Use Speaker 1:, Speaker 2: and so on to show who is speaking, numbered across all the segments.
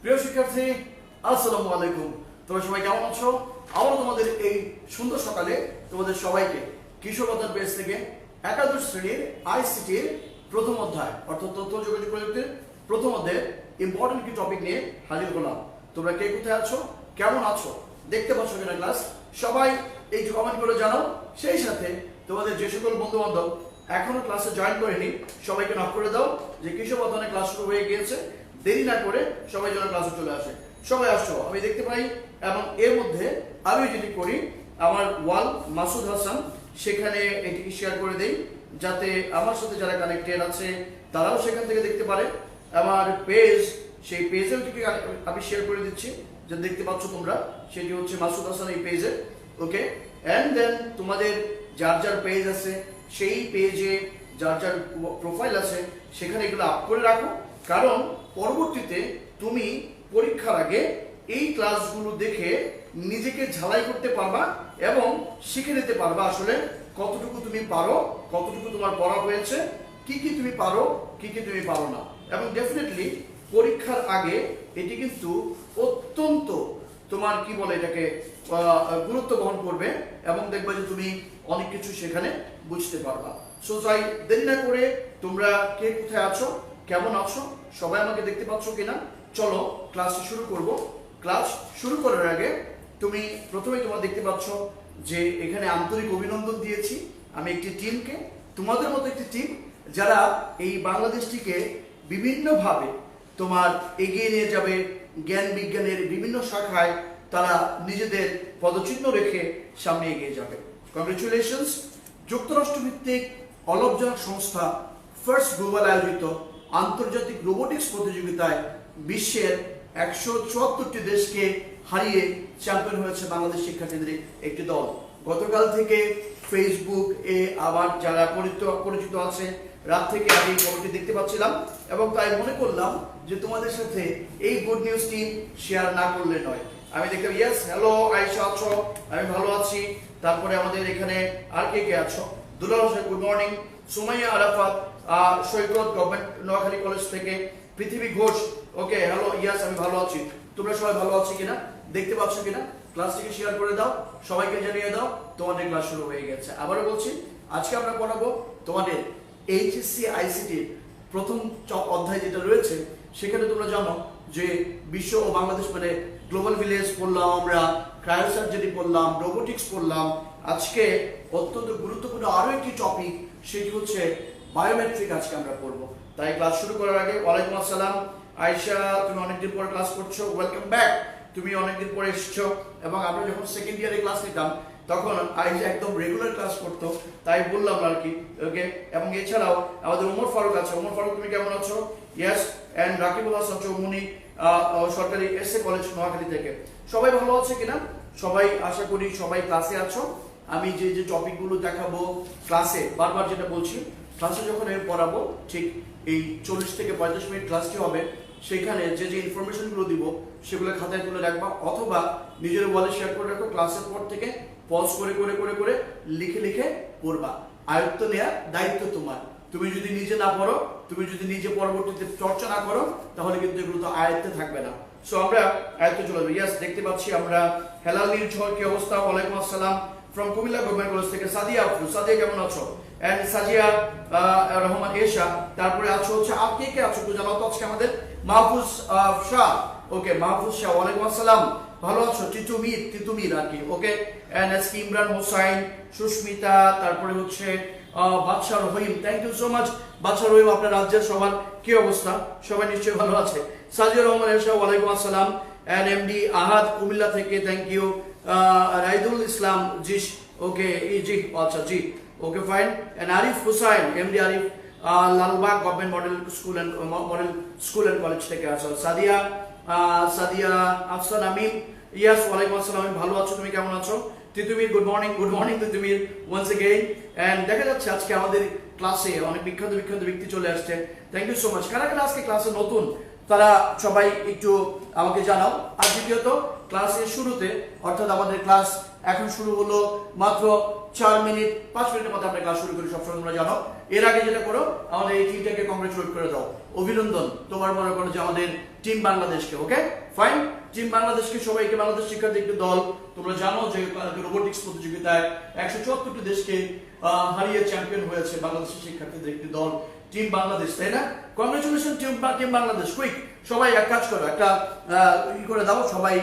Speaker 1: প্রিয় শিক্ষার্থী, আসসালামু আলাইকুম। তোমরা সবাই কেমন আছো? আমরা তোমাদের এই সুন্দর সকালে তোমাদের সবাইকে কিশোরগঞ্জ পেজ থেকে একাদশ শ্রেণীর আইসিটির প্রথম অধ্যায় অর্থাৎ তথ্য যোগাযোগ প্রযুক্তির প্রথম অধ্যায়ে ইম্পর্টেন্ট কিছু টপিক নিয়ে হাজির হলাম। তোমরা কে কোথায় আছো, কেমন আছো, দেখতে পাচ্ছ কিনা ক্লাস, সবাই একটু কমেন্ট করে জানাও। সেই সাথে তোমাদের যে সকল বন্ধু বান্ধব এখনো ক্লাসে জয়েন করেনি সবাইকে নক করে দাও যে কিশোরগঞ্জে ক্লাস শুরু হয়ে গিয়েছে, দেরি না করে সবাই যেন ক্লাসে চলে আসে। সবাই আসছো আমি দেখতে পাই, এবং এর মধ্যে আমি যেটি করি আমার ওয়াল মাসুদ হাসান সেখানে এটিকে শেয়ার করে দেই যাতে আমার সাথে যারা কানেক্টেড আছে তারাও সেখান থেকে দেখতে পারে। আমার পেজ, সেই পেজেও এটিকে আমি শেয়ার করে দিচ্ছি, যা দেখতে পাচ্ছ তোমরা, সেটি হচ্ছে মাসুদ হাসান এই পেজে। ওকে, অ্যান্ড দেন তোমাদের যার যার পেজ আছে সেই পেজে যার যার প্রোফাইল আছে সেখানে এগুলো আপ করে রাখো, কারণ পরবর্তীতে তুমি পরীক্ষার আগে এই ক্লাসগুলো দেখে নিজেকে ঝালাই করতে পারবা এবং শিখে নিতে পারবা আসলে কতটুকু তুমি পারো, কতটুকু তোমার পড়া হয়েছে, কি কি তুমি পারো, কি কি তুমি পারো না। এবং ডেফিনেটলি পরীক্ষার আগে এটি কিন্তু অত্যন্ত তোমার কি বলে এটাকে গুরুত্ব বহন করবে এবং দেখবে যে তুমি অনেক কিছু সেখানে বুঝতে পারবা। সো যাই দেরি না করে তোমরা কে কোথায় আছো, কেমন আছো, সবাই আমাকে দেখতে পাচ্ছ কিনা, চলো ক্লাসটি শুরু করব। ক্লাস শুরু করার আগে তুমি প্রথমেই তোমরা দেখতে পাচ্ছ যে এখানে আন্তরিক অভিনন্দন দিয়েছি আমি একটি টিমকে, তোমাদের মতো একটি টিম যারা এই বাংলাদেশটিকে বিভিন্নভাবে তোমার এগিয়ে নিয়ে যাবে, জ্ঞান বিজ্ঞানের বিভিন্ন শাখায় তারা নিজেদের পদচিহ্ন রেখে সামনে এগিয়ে যাবে। কংগ্রেচুলেশনস। যুক্তরাষ্ট্রভিত্তিক অলভজনক সংস্থা ফার্স্ট গ্লোবাল আয়োজিত আন্তর্জাতিক রোবোটিক্স প্রতিযোগিতায় বিশ্বের 174টি দেশকে হারিয়ে চ্যাম্পিয়ন হয়েছে বাংলাদেশ শিক্ষাকেন্দ্রিক একটি দল। গতকাল থেকে ফেসবুক এ আবার যারা পরিচিত আছে রাত থেকে আমি খবরটি দেখতে পাচ্ছিলাম এবং তাই মনে করলাম যে তোমাদের সাথে এই গুড নিউজটি শেয়ার না করলে নয়। আমি দেখলাম ইয়েস, হ্যালো আয়েশা আছো, আমি ভালো আছি। তারপরে আমাদের এখানে আর কে কে আছো, দুলাল হোসেন গুড মর্নিং, সুমাইয়া আরাফাত সৈকত গভর্নমেন্ট নোয়াখালী কলেজ থেকে, পৃথিবী ঘোষ ওকে হ্যালো ইয়েস আমি ভালো আছি। তোমরা সবাই ভালো আছো কিনা, দেখতে পাচ্ছ কিনা, ক্লাসটিকে শেয়ার করে দাও, সবাইকে জানিয়ে দাও তোমাদের ক্লাস শুরু হয়ে গেছে। আবারও বলছি আজকে আমরা পড়াবো তোমাদের এইচএসসি আইসিটির প্রথম অধ্যায় যেটা রয়েছে সেখানে তোমরা জানো যে বিশ্ব ও বাংলাদেশ মানে গ্লোবাল ভিলেজ পড়লাম, আমরা ক্রায়োসার্জারি পড়লাম, রোবোটিক্স পড়লাম। আজকে অত্যন্ত গুরুত্বপূর্ণ আরো একটি টপিক, সেটি হচ্ছে বায়োমেট্রিক আজকে আমরা পড়বো। তাই ক্লাস শুরু করার আগে ওয়ালাইকুম আসসালাম আয়েশা, তুমি অনেকদিন পরে ক্লাস করছো, ওয়েলকাম ব্যাক। তুমি অনেকদিন পরে এসছো এবং আমরা যখন সেকেন্ড ইয়ারে ক্লাস নিতাম তখন আয়েশা একদম রেগুলার ক্লাস করতো, তাই বললাম আর কি। ওকে, এবং এছাড়াও আমাদের ওমর ফারুক আছে। ওমর ফারুক তুমি কেমন আছো? ইয়েস। অ্যান্ড রাকিবুল হাসান চৌমুনি সরকারি এসএ কলেজ নোয়াখালী থেকে। সবাই ভালো আছে কিনা, সবাই আশা করি সবাই ক্লাসে আছো। আমি যে যে টপিকগুলো দেখাবো ক্লাসে, বারবার যেটা বলছি, ক্লাসে যখন আমি পড়াবো ঠিক এই 40 থেকে 45 মিনিট ক্লাসটি হবে, সেখানে যে যে ইনফরমেশনগুলো দিব সেগুলো খাতায় তুলে রাখবা অথবা নিজের ওয়ালে শেয়ার করে রাখো। ক্লাসের পর থেকে পজ করে করে করে করে লিখে লিখে পড়বা। আয়ত্ত নেওয়ার দায়িত্ব তোমার। তুমি যদি নিজে না পড়ো, তুমি যদি নিজে পরবর্তীতে চর্চা না করো, তাহলে কিন্তু এগুলো তো আয়ত্তে থাকবে না। সো আমরা আয়ত্তে চলে যাবো। ইয়াস, দেখতে পাচ্ছি আমরা হেলাল নির্ঝর, কি অবস্থা? ওয়ালাইকুম আসসালাম ফ্রম কুমিল্লা গভর্নমেন্ট কলেজ থেকে সাদিয়া আফরু। সাদিয়া কেমন আছো? এন্ড সাজিয়া রহমান এশা। তারপরে আছো হচ্ছে আর কে কে আছো তো জানাও তো আজকে আমাদের। মাহফুজ শাহ, ওকে মাহফুজ শাহ ওয়ালাইকুম আসসালাম, ভালো আছো? তিতুমির আর কি। ওকে, এন্ড আজকে ইমরান হোসাইন, সুস্মিতা, তারপরে হচ্ছে বাদশা রহিম, থ্যাংক ইউ সো মাচ বাদশা রহিম। আপনার রাজ্যের সবার কি অবস্থা? সবাই নিশ্চয়ই ভালো আছে। সাজিয়া রহমান এশা ওয়ালাইকুম আসসালাম। এন্ড এমডি আহাদ কুমিল্লা থেকে, থ্যাংক ইউ। রাইদুল ইসলাম জিশ, ওকে জি আচ্ছা জি okay fine. And Arif Hussain, MD Arif Lalbagh government model school and college থেকে আছো। সাদিয়া আফসান আমিন, ইয়াস ওয়ালাইকুম আসসালাম, আমি ভালো আছো, তুমি কেমন আছো? Titumir good morning Titumir once again. And দেখা যাচ্ছে আজকে আমাদের ক্লাসে অনেক বিখ্যাত ব্যক্তি চলে আসছে, থ্যাংক ইউ সো মাচ। কারা কারা আজকে ক্লাসে নতুন তারা সবাই একটু আমাকে জানাও। আর দ্বিতীয়ত ক্লাসের শুরুতে, অর্থাৎ আমাদের ক্লাস এখন শুরু হলো মাত্র 4 মিনিট 5 মিনিটের মধ্যে আমরা ক্লাস শুরু করি, সবসময় তোমরা জানো। এর আগে যেটা করো আমাদের এই টিমটাকে কংগ্রেচুলেট করে দাও। অভিনন্দন তোমার মনে করো যে আমাদের টিম বাংলাদেশকে। ওকে ফাইন, টিম বাংলাদেশকে সবাইকে, বাংলাদেশ শিক্ষার্থী একটি দল, তোমরা জানো যে রোবোটিক্স প্রতিযোগিতায় 174টি দেশকে হারিয়ে চ্যাম্পিয়ন হয়েছে বাংলাদেশের শিক্ষার্থীদের একটি দল টিম বাংলাদেশ, তাই না? Congratulation team Bangladesh. কুইক সবাই এক কাজ করো, একটা ই করে দাও সবাই।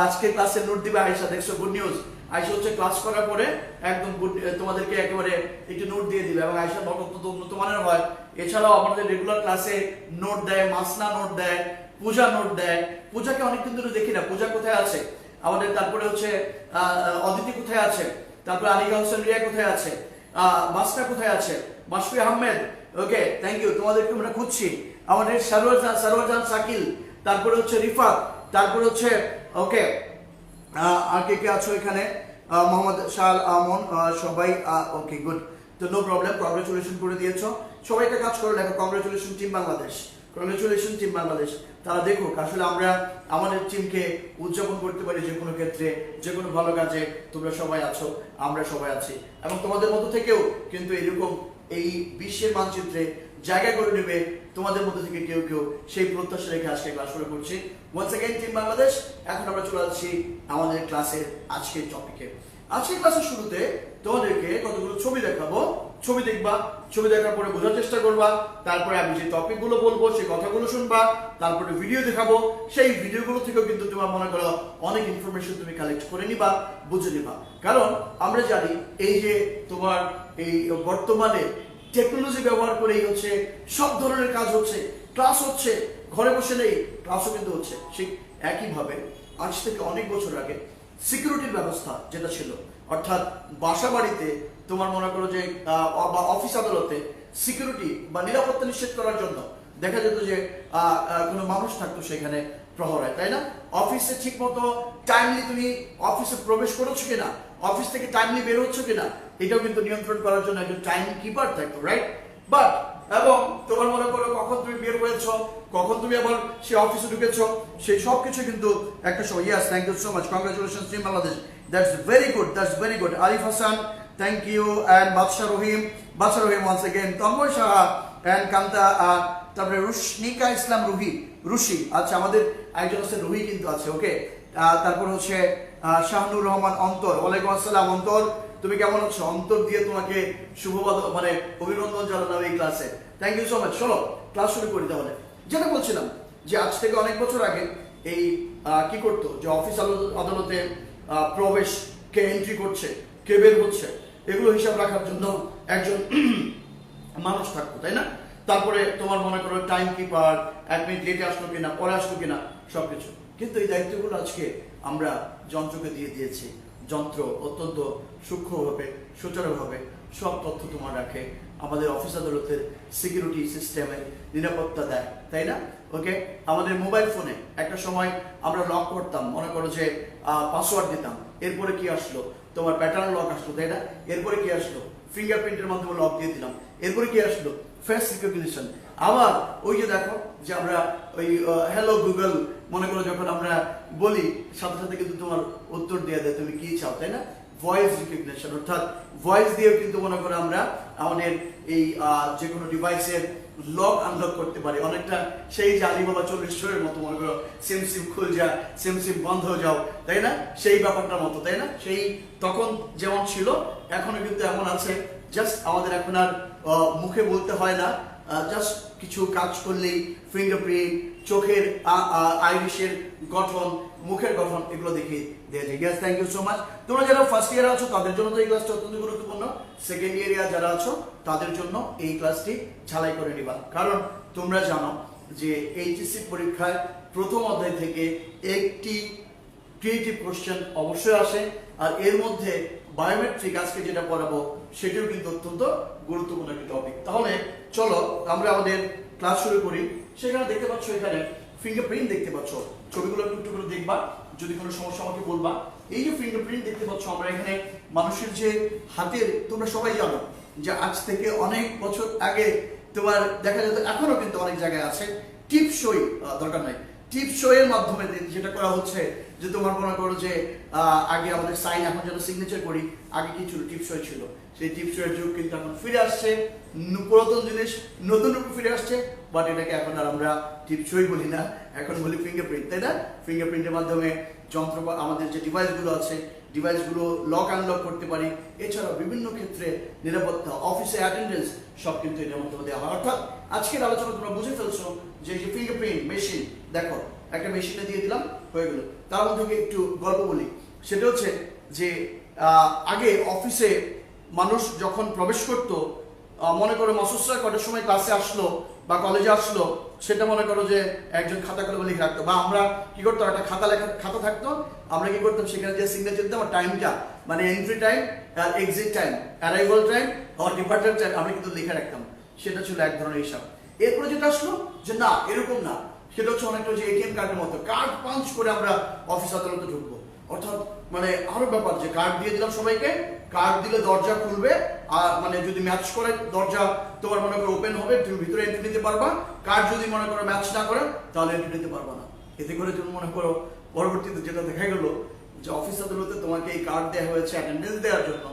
Speaker 1: আজকে ক্লাসে নোট দিবে আয়েশা, দেখছো গুড নিউজ। আয়েশা হচ্ছে ক্লাস করার পরে একদম তোমাদেরকে একেবারে একটু নোট দিয়ে দিবে, এবং আয়েশা বক্তব্য উন্নত মানের হয়। এছাড়াও আমাদের রেগুলার ক্লাসে নোট দেয়, মাসনা নোট দেয়, পূজা নোট দেয়। পূজাকে অনেকদিন ধরে দেখি না, পূজা কোথায় আছে আমাদের? তারপরে হচ্ছে অদিতি কোথায় আছে? তারপরে আনিকা হোসেন রিয়া কোথায় আছে? মাসনা কোথায় আছে? মাসফি আহমেদ, ওকে থ্যাংক ইউ, তোমাদেরকে আমরা খুঁজছি। আমাদের সারওয়ারজান শাকিল, তারপরে হচ্ছে রিফাত, তারপরে হচ্ছে ওকে আর কে কে আছো এখানে? মোহাম্মদ শাহ আমন, সবাই ওকে গুড, তো নো প্রবলেম, কংগ্রেচুলেশন করে দিয়েছো। সবাই একটা কাজ করে লেখো congratulation team Bangladesh, congratulation team Bangladesh. তারা দেখুক আসলে আমরা আমাদের টিমকে উদযাপন করতে পারি যে কোনো ক্ষেত্রে, যে কোনো ভালো কাজে। তোমরা সবাই আছো, আমরা সবাই আছি, এবং তোমাদের মধ্যে থেকেও কিন্তু এরকম এই বিশ্বের মানচিত্রে জায়গা করে নেবে তোমাদের মধ্যে থেকে কেউ কেউ, সেই প্রত্যাশা রেখে আজকে ক্লাস শুরু করছি। Once again team Bangladesh. এখন আমরা চলে যাচ্ছি আমাদের ক্লাসের আজকের টপিকে। আজকের ক্লাসের শুরুতে তোমাদেরকে কতগুলো ছবি দেখাবো, ছবি দেখবা, ছবি দেখার পরে বোঝার চেষ্টা করবা, তারপরে আমি যে টপিকগুলো বলবো সেই কথাগুলো শুনবা, তারপরে ভিডিও দেখাবো, সেই ভিডিওগুলো থেকেও কিন্তু তোমার মনে করো অনেক ইনফরমেশন তুমি কালেক্ট করে নিবা, বুঝে নিবা। কারণ আমরা জানি এই যে তোমার এই বর্তমানে টেকনোলজি ব্যবহার করেই হচ্ছে সব ধরনের কাজ হচ্ছে, ক্লাস হচ্ছে, ঘরে বসে নেই ক্লাসও কিন্তু হচ্ছে। ঠিক একইভাবে আজ থেকে অনেক বছর আগে সিকিউরিটির ব্যবস্থা যেটা ছিল, অর্থাৎ বাসা বাড়িতে তোমার মনে করো যে অফিস আদালতে সিকিউরিটি বা নিরাপত্তা নিশ্চিত করার জন্য দেখা যেত যে কোনো মানুষ থাকতো সেখানে প্রহরায়, তাই না? অফিসে ঠিক মতো টাইমলি তুমি অফিসে প্রবেশ করেছো কিনা, অফিস থেকে টাইমলি বের হচ্ছ কিনা, এটাও কিন্তু নিয়ন্ত্রণ করার জন্য একজন টাইম কিপার থাকতো, রাইট? বাট এবং তোমার মনে করো কখন তুমি বের হয়েছো, কখন তুমি আবার সে অফিসে ঢুকেছো, সেই সব কিছু কিন্তু একটা সময়। Yes, thank you so much, congratulation team Bangladesh, that's very good, that's very good. Arif Hasan, thank you, and Badsha Rahim once again, Tanmoy Saha and Kanta, তারপরে রুশনিকা ইসলাম রুশি, আচ্ছা আমাদের একজন আছে রুহি কিন্তু আছে, ওকে। তারপর হচ্ছে শাহনুর রহমান অন্তর, ওয়ালাইকুম আসসালাম অন্তর, তুমি কেমন আছো? অন্তর দিয়ে তোমাকে শুভবাদ মানে অভিনন্দন জানালাম এই ক্লাসে, থ্যাংক ইউ সো মাচ। চলো ক্লাস শুরু করি তাহলে। যেটা বলছিলাম যে আজ থেকে অনেক বছর আগে এই কি করতো যে অফিস আদালতে প্রবেশ, কে এন্ট্রি করছে, কে বের হচ্ছে, এগুলো হিসাব রাখার জন্য একজন মানুষ থাকতো, তাই না? তারপরে তোমার মনে করো টাইম কিপার, 1 মিনিট লেটে আসলো কিনা, পরে আসলো কিনা, সবকিছু। কিন্তু এই দায়িত্বগুলো আজকে আমরা যন্ত্রকে দিয়ে দিয়েছি। যন্ত্র অত্যন্ত সূক্ষ্মভাবে, সুচারুভাবে সব তথ্য তোমার রাখে, আমাদের অফিস আদালতের সিকিউরিটি সিস্টেমে নিরাপত্তা দেয়, তাই না? ওকে, আমাদের মোবাইল ফোনে একটা সময় আমরা লক করতাম, মনে করো যে পাসওয়ার্ড দিতাম, এরপরে কি আসলো? তোমার প্যাটার্ন লক আসলো, তাই না? এরপরে কি আসলো? ফিঙ্গারপ্রিন্টের মাধ্যমে লক দিয়ে দিলাম, এরপরে কি আসলো? Face recognition. আবার ওই যে দেখো যে আমরা ওই হ্যালো গুগল মনে করো যখন আমরা বলি, সাথে সাথে কিন্তু তোমার উত্তর দিয়ে দেয় তুমি কি চাও, তাই না? ভয়েস রিকগনিশন, অর্থাৎ ভয়েস দিয়েও কিন্তু মনে করো আমরা আমাদের এই যে কোনো ডিভাইসের লক আনলক করতে পারি। অনেকটা সেই যে আলিবাবা 40 চোরের মতো, মনে করো সিম খুল যা, সিম বন্ধ হয়ে যাও, তাই না? সেই ব্যাপারটার মতো, তাই না? সেই তখন যেমন ছিল এখনো কিন্তু এমন আছে। জাস্ট আমাদের এখন আর মুখে বলতে হয় না, জাস্ট কিছু কাজ করলেই ফিঙ্গারপ্রিন্ট, চোখের আইরিশের গঠন, মুখের গঠন, এগুলো দেখে দেওয়া যায়। Gas, thank you so much. তোমরা যারা ফার্স্ট ইয়ারে আছো তাদের জন্য তো এই ক্লাসটা অত্যন্ত গুরুত্বপূর্ণ। সেকেন্ড ইয়ারে যারা আছো তাদের জন্য এই ক্লাসটি ঝালাই করে নিবা, কারণ তোমরা জানো যে এইচএসসি পরীক্ষায় প্রথম অধ্যায় থেকে একটি ক্রিয়েটিভ কোশ্চেন অবশ্যই আসে, আর এর মধ্যে বায়োমেট্রিক আজকে যেটা পড়াবো সেটিও কিন্তু অত্যন্ত গুরুত্বপূর্ণ একটি টপিক। তাহলে চলো আমরা আমাদের ক্লাস শুরু করি। সেখানে দেখতে পাচ্ছ এখানে ফিঙ্গারপ্রিন্ট দেখতে পাচ্ছ, ছবিগুলো একটু করে দেখবা, যদি কোনো সমস্যা আমাকে বলবা। এই যে ফিঙ্গারপ্রিন্ট দেখতে পাচ্ছ আমরা এখানে মানুষের যে হাতের, তোমরা সবাই জানো যে আজ থেকে অনেক বছর আগে তোমার দেখা যেত, এখনো কিন্তু অনেক জায়গায় আছে টিপ সই, দরকার নাই, টিপ সইয়ের মাধ্যমে যেটা করা হচ্ছে যে তোমার মনে করো যে আগে আমাদের সাইন, এখন যেন সিগনেচার করি, আগে কি ছিল? টিপ সই ছিল। সেই টিপ সইয়ের যুগ কিন্তু এখন ফিরে আসছে, পুরাতন জিনিস নতুন রূপে ফিরে আসছে, বাট এটাকে এখন আর আমরা টিপসই বলি না, এখন বলি ফিঙ্গারপ্রিন্ট, তাই না? ফিঙ্গারপ্রিন্টের মাধ্যমে যন্ত্র আমাদের যে ডিভাইসগুলো আছে ডিভাইসগুলো লক আনলক করতে পারি। এছাড়াও বিভিন্ন ক্ষেত্রে নিরাপত্তা, অফিসে অ্যাটেন্ডেন্স সব কিন্তু এটার মাধ্যমে দেওয়া হয়। অর্থাৎ আজকের আলোচনা তোমরা বুঝে ফেলছো যে এই যে ফিঙ্গারপ্রিন্ট মেশিন, দেখো একটা মেশিনে দিয়ে দিলাম, হয়ে গেল। তার মধ্যে একটু গল্প বলি, সেটা হচ্ছে যে আগে অফিসে মানুষ যখন প্রবেশ করত, মনে করো মাসুসরা কটার সময় ক্লাসে আসলো বা কলেজে আসলো, সেটা মনে করো যে একজন খাতা কলমে লিখে রাখতো, বা আমরা কি করতাম, একটা খাতা থাকতো, আমরা কি করতাম সেখানে যে সিগনেচার দিতাম, টাইমটা মানে এন্ট্রি টাইম আর এক্সিট টাইম, অ্যারাইভাল টাইম আর ডিপার্চার টাইম আমরা কিন্তু লিখে রাখতাম। সেটা ছিল এক ধরনের হিসাব। এরপরে যেটা আসলো যে না, এরকম না, সেটা হচ্ছে অনেকটা যে এটিএম কার্ডের মতো, কার্ড পাঞ্চ করে আমরা অফিস আদালতে ঢুকবো। অর্থাৎ মানে আরো ব্যাপার যে কার্ড দিয়ে দিলাম সবাইকে, কার্ড দিলে দরজা খুলবে, আর মানে যদি ম্যাচ করে দরজা তোমার মনে করো ওপেন হবে, তুমি ভিতরে এন্ট্রি নিতে পারবা। কার্ড যদি মনে করো ম্যাচ না করে তাহলে এন্ট্রি নিতে পারবা না। এতে করে তুমি মনে করো পরবর্তীতে যেটা দেখা গেল যে অফিস আদালতে তোমাকে এই কার্ড দেওয়া হয়েছে অ্যাটেন্ডেন্স দেওয়ার জন্য,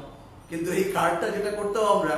Speaker 1: কিন্তু এই কার্ডটা যেটা করতাম আমরা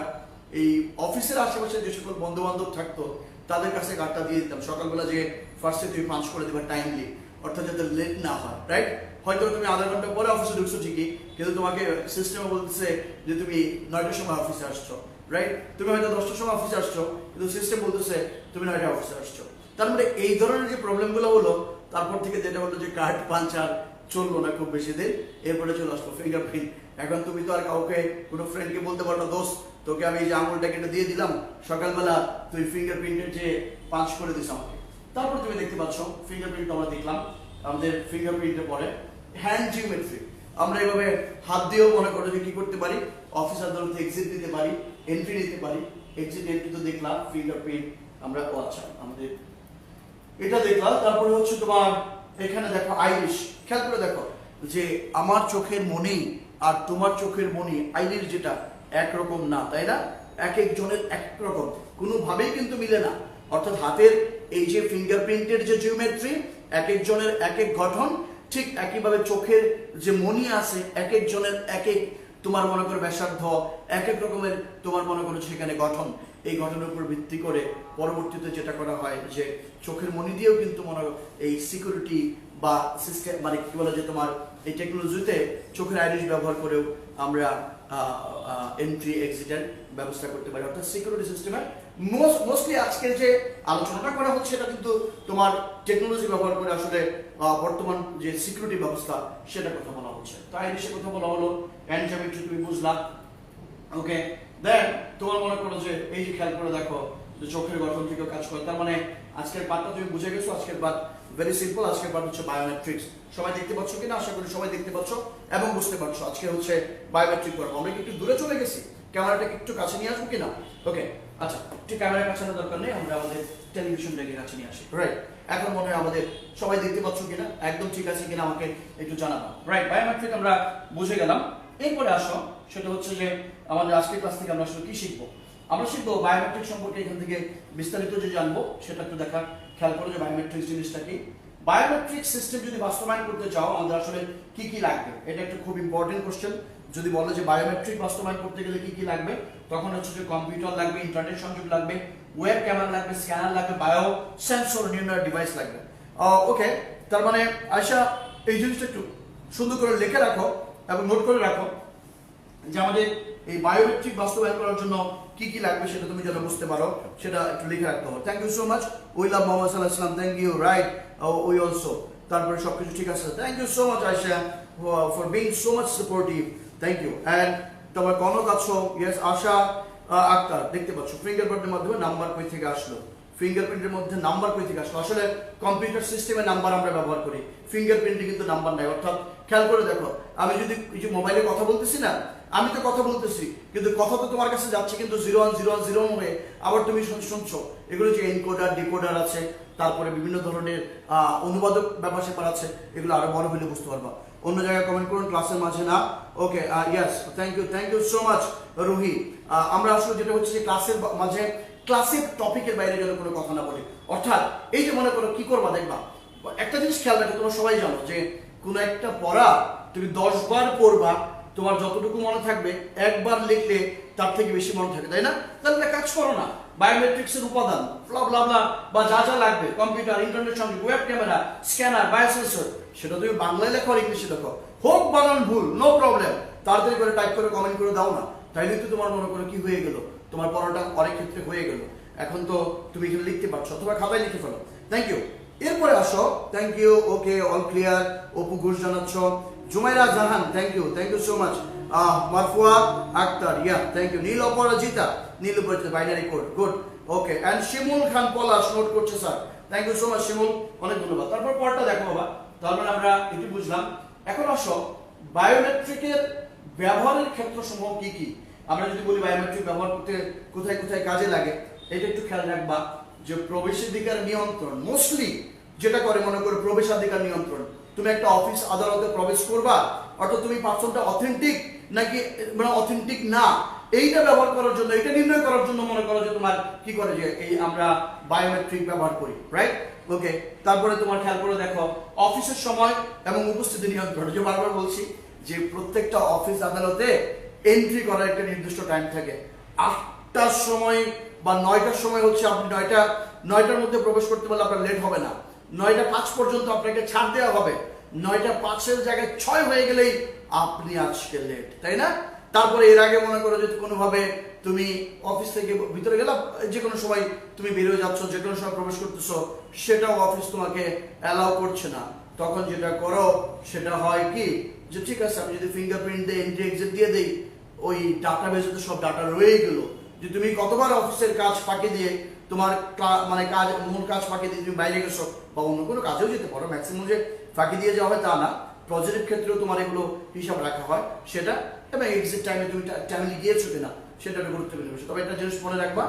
Speaker 1: এই অফিসের আশেপাশে যে সকল বন্ধু বান্ধব থাকতো তাদের কাছে কার্ডটা দিয়ে দিতাম, সকালবেলা যে ফার্স্টে তুমি পাঞ্চ করে দেবা টাইমলি, অর্থাৎ যাতে লেট না হয়, রাইট? হয়তো তুমি আধা ঘন্টা পরে অফিসে ঢুকছো ঠিকই, কিন্তু তোমাকে সিস্টেমে বলতেছে যে তুমি 9টার সময় অফিসে আসছো, রাইট? তুমি হয়তো 10টার সময় অফিসে আসছো, কিন্তু সিস্টেম বলতেছে তুমি 9টায় অফিসে আসছো। তার মানে এই ধরনের যে প্রবলেমগুলো হলো, তারপর থেকে যেটা হলো যে কার্ড পাঞ্চ আর চললো না খুব বেশি দিন, এরপরে চলে আসলো ফিঙ্গারপ্রিন্ট। এখন তুমি তো আর কাউকে কোনো ফ্রেন্ডকে বলতে পারো না, দোস্ত তোকে আমি এই যে আঙুলটা কেটে দিয়ে দিলাম, সকালবেলা তুই ফিঙ্গারপ্রিন্টের যে পাঞ্চ করে দিস আমাকে। তারপর তুমি দেখতে পাচ্ছ ফিঙ্গারপ্রিন্ট আমরা দেখলাম, আমাদের ফিঙ্গারপ্রিন্টের পরে হ্যান্ড জিওমেট্রি, আমরা এভাবে হাত দিয়েও মনে করো যে কি করতে পারি, অফিস আদালতে এক্সিট দিতে পারি, এন্ট্রি নিতে পারি। এক্সিট এন্ট্রি তো দেখলাম, ফিঙ্গারপ্রিন্ট আমরা, ও আচ্ছা আমাদের এটা দেখলাম। তারপরে হচ্ছে তোমার এখানে দেখো আইরিশ, খেয়াল করে দেখো যে আমার চোখের মনি আর তোমার চোখের মনি আইরিশ যেটা একরকম না, তাই না? এক একজনের এক রকম, কোনোভাবেই কিন্তু মিলে না। অর্থাৎ হাতের এই যে ফিঙ্গারপ্রিন্টের যে জিওমেট্রি, এক একজনের এক এক গঠন, ঠিক একইভাবে চোখের যে মনি আছে এক একজনের এক এক তোমার মনে করো ব্যাসার্ধ, এক এক রকমের তোমার মনে করো সেখানে গঠন। এই গঠনের উপর ভিত্তি করে পরবর্তীতে যেটা করা হয় যে চোখের মনি দিয়েও কিন্তু মনে এই সিকিউরিটি বা সিস্টেম মানে কি বলে যে তোমার এই টেকনোলজিতে চোখের আইরিশ ব্যবহার করেও আমরা এন্ট্রি এক্সিটের ব্যবস্থা করতে পারি। অর্থাৎ সিকিউরিটি সিস্টেমে মোস্টলি আজকের যে আলোচনাটা করা হচ্ছে এটা কিন্তু তোমার টেকনোলজি ব্যবহার করে আসলে বর্তমান যে সিকিউরিটি ব্যবস্থা সেটা কথা বলা হচ্ছে। তো আইরিশের কথা বলা হলো, হ্যান্ড জিওমেট্রি তুমি বুঝলাম, ওকে। দেন তোমার মনে করো যে এই যে খেয়াল করে দেখো যে চোখের গঠন থেকেও কাজ করে। তার মানে আজকের পাঠটা তুমি বুঝে গেছো। আজকের পাঠ ভেরি সিম্পল, আজকের পাঠ হচ্ছে বায়োমেট্রিক্স। সবাই দেখতে পাচ্ছ কিনা? আশা করি সবাই দেখতে পাচ্ছ এবং বুঝতে পারছো। আজকে হচ্ছে বায়োমেট্রিক পর্ব। আমরা কি একটু দূরে চলে গেছি? ক্যামেরাটাকে একটু কাছে নিয়ে আসবো কিনা? ওকে, আচ্ছা, ঠিক ক্যামেরার কাছে আনার দরকার নেই, আমরা আমাদের টেলিভিশনটাকে কাছে নিয়ে আসি, রাইট? এখন মনে হয় আমাদের সবাই দেখতে পাচ্ছ কিনা, একদম ঠিক আছে কিনা আমাকে একটু জানাবো, রাইট? বায়োমেট্রিক আমরা বুঝে গেলাম। এরপরে আসো, সেটা হচ্ছে যে আমাদের আজকের ক্লাস থেকে আমরা আসলে কি শিখবো? আমরা শিখবো বায়োমেট্রিক সম্পর্কে। এখান থেকে বিস্তারিত যে জানবো সেটা একটু দেখা, খেয়াল করো যে বায়োমেট্রিক জিনিসটা কি। বায়োমেট্রিক সিস্টেম যদি বাস্তবায়ন করতে চাও আমাদের আসলে কি কি লাগবে, এটা একটা খুব ইম্পর্টেন্ট কোশ্চেন। যদি বলে যে বায়োমেট্রিক বাস্তবায়ন করতে গেলে কি কি লাগবে, তখন হচ্ছে যে কম্পিউটার লাগবে, ইন্টারনেট সংযোগ লাগবে, ওয়েব ক্যামেরা লাগবে, স্ক্যানার লাগবে, বায়ো সেন্সর নিউনার ডিভাইস লাগবে। ওকে, তার মানে আয়শা এই জিনিসটা একটু সুন্দর করে লিখে রাখো এবং নোট করে রাখো যে আমাদের এই বায়োমেট্রিক বাস্তবায়ন করার জন্য কি কি লাগবে সেটা তুমি যেন বুঝতে পারো, সেটা একটু লিখে রাখতে হবে। Thank you so much. We love Muhammad সাল্লাল্লাহু আলাইহি ওয়াসাল্লাম। Thank you, right? We also. তারপরে সবকিছু ঠিক আছে। Thank you so much Ayesha for being so much supportive. Thank you. And তোমার কনক আছো, ইয়েস। আশা আক্তার, দেখতে পাচ্ছ ফিঙ্গারপ্রিন্টের মাধ্যমে নাম্বার কই থেকে আসলো, ফিঙ্গারপ্রিন্টের মধ্যে নাম্বার কই থেকে আসলো। আসলে কম্পিউটার সিস্টেমে নাম্বার আমরা ব্যবহার করি, ফিঙ্গারপ্রিন্টে কিন্তু নাম্বার নাই। অর্থাৎ খেয়াল করে দেখো, আমি যদি এই যে মোবাইলে কথা বলতেছি না, আমি তো কথা বলতেছি কিন্তু কথা তো তোমার কাছে যাচ্ছে কিন্তু 010101 হয়ে, আবার তুমি শুনছো। এগুলো যে এনকোডার ডিকোডার আছে, তারপরে বিভিন্ন ধরনের অনুবাদক ব্যাপার স্যাপার আছে, এগুলো আরো বড় হলে বুঝতে পারবা। অন্য জায়গায় কমেন্ট করুন, ক্লাসের মাঝে না। Okay, yes, thank you so much Ruhi. আমরা আসলে যেটা হচ্ছে যে ক্লাসের মাঝে ক্লাসের টপিকের বাইরে যেন কোনো কথা না বলি। অর্থাৎ এই যে মনে করো কি করবা, দেখবা একটা জিনিস খেয়াল রাখো, তোমরা সবাই জানো যে কোনো একটা পড়া তুমি 10 বার পড়বা, তোমার যতটুকু মনে থাকবে একবার লিখলে তার থেকে বেশি মনে থাকে, তাই না? তাহলে কাজ করো না, বায়োমেট্রিক্সের উপাদান ব্লা ব্লা ব্লা বা যা যা লাগবে, কম্পিউটার, ইন্টারনেট সংযোগ, ওয়েব ক্যামেরা, স্ক্যানার, বায়োসেন্সর, সেটা তুমি বাংলায় লেখো আর ইংলিশে লেখো, হোক বানান ভুল, নো প্রবলেম, তাড়াতাড়ি করে টাইপ করে কমেন্ট করে দাও না, তাইলে তো তোমার মনে করো কি হয়ে গেল, তোমার পড়াটা অনেক ক্ষেত্রে হয়ে গেল। এখন তো তুমি এখানে লিখতে পারছো অথবা খাতায় লিখে ফেলো। Thank you. এরপরে আসো, thank you, okay, all clear, Apu Ghosh জানাচ্ছ, Jumaira Jahan, thank you so much, Marfua Akter, yeah thank you, Neel Aparajita, Neel Aparajita binary code, good, okay, and Shimul Khan Palash note করছে sir, thank you so much Shimul, অনেক ধন্যবাদ। তারপর পরটা দেখো বাবা, তারপর আমরা এটি বুঝলাম। এখন আসো বায়োমেট্রিকের ব্যবহারের ক্ষেত্রসমূহ কি কি। আমরা যদি বলি বায়োমেট্রিক ব্যবহার করতে কোথায় কোথায় কাজে লাগে, এটা একটু খেয়াল রাখবা যে প্রবেশাধিকার নিয়ন্ত্রণ, মোস্টলি যেটা করে মনে করো প্রবেশাধিকার নিয়ন্ত্রণ, তুমি একটা অফিস আদালতে প্রবেশ করবা, অর্থাৎ তুমি পার্সনটা অথেন্টিক নাকি মানে অথেন্টিক না, এইটা ব্যবহার করার জন্য, এটা নির্ণয় করার জন্য মনে করো যে তোমার কি করে যে এই আমরা বায়োমেট্রিক ব্যবহার করি, রাইট, ওকে। তারপরে তোমার খেয়াল করে দেখো অফিসের সময় এবং উপস্থিতি নিয়ন্ত্রণ, যে বারবার বলছি যে প্রত্যেকটা অফিস আদালতে এন্ট্রি করার একটা নির্দিষ্ট টাইম থাকে, 8টার সময় বা 9টার সময় হচ্ছে আপনি 9টার মধ্যে প্রবেশ করতে পারলে আপনার লেট হবে না, 9:05 পর্যন্ত আপনাকে ছাড় দেওয়া হবে, 9:05 জায়গায় 6 হয়ে গেলেই আপনি আজকে লেট, তাই না? তারপরে এর আগে মনে করো যদি কোনোভাবে তুমি অফিস থেকে ভিতরে গেলাম, যে কোনো সময় তুমি বেরিয়ে যাচ্ছ, যে কোনো সময় প্রবেশ করতেছো, সেটাও অফিস তোমাকে অ্যালাউ করছে না, তখন যেটা করো সেটা হয় কি যে ঠিক আছে আমি যদি ফিঙ্গারপ্রিন্ট দিয়ে এন্ট্রি এক্সিট দিয়ে দেই, ওই ডাটাবেজে তো সব ডাটা রয়ে গেল, যে তুমি কতবার অফিসের কাজ ফাঁকি দিয়ে তোমার মানে কাজ মূল কাজ ফাঁকি দিয়ে তুমি বাইরে গেছো বা অন্য কোনো কাজেও যেতে পারো, ম্যাক্সিমাম যে ফাঁকি দিয়ে যাওয়া হয় তা না, প্রজেক্টের ক্ষেত্রেও তোমার এগুলো হিসাব রাখা হয় সেটা, এবং এক্সিট টাইমে তুমি টাইমলি গিয়েছো কিনা সেটা একটা গুরুত্বপূর্ণ বিষয়। তবে একটা জিনিস মনে রাখবা,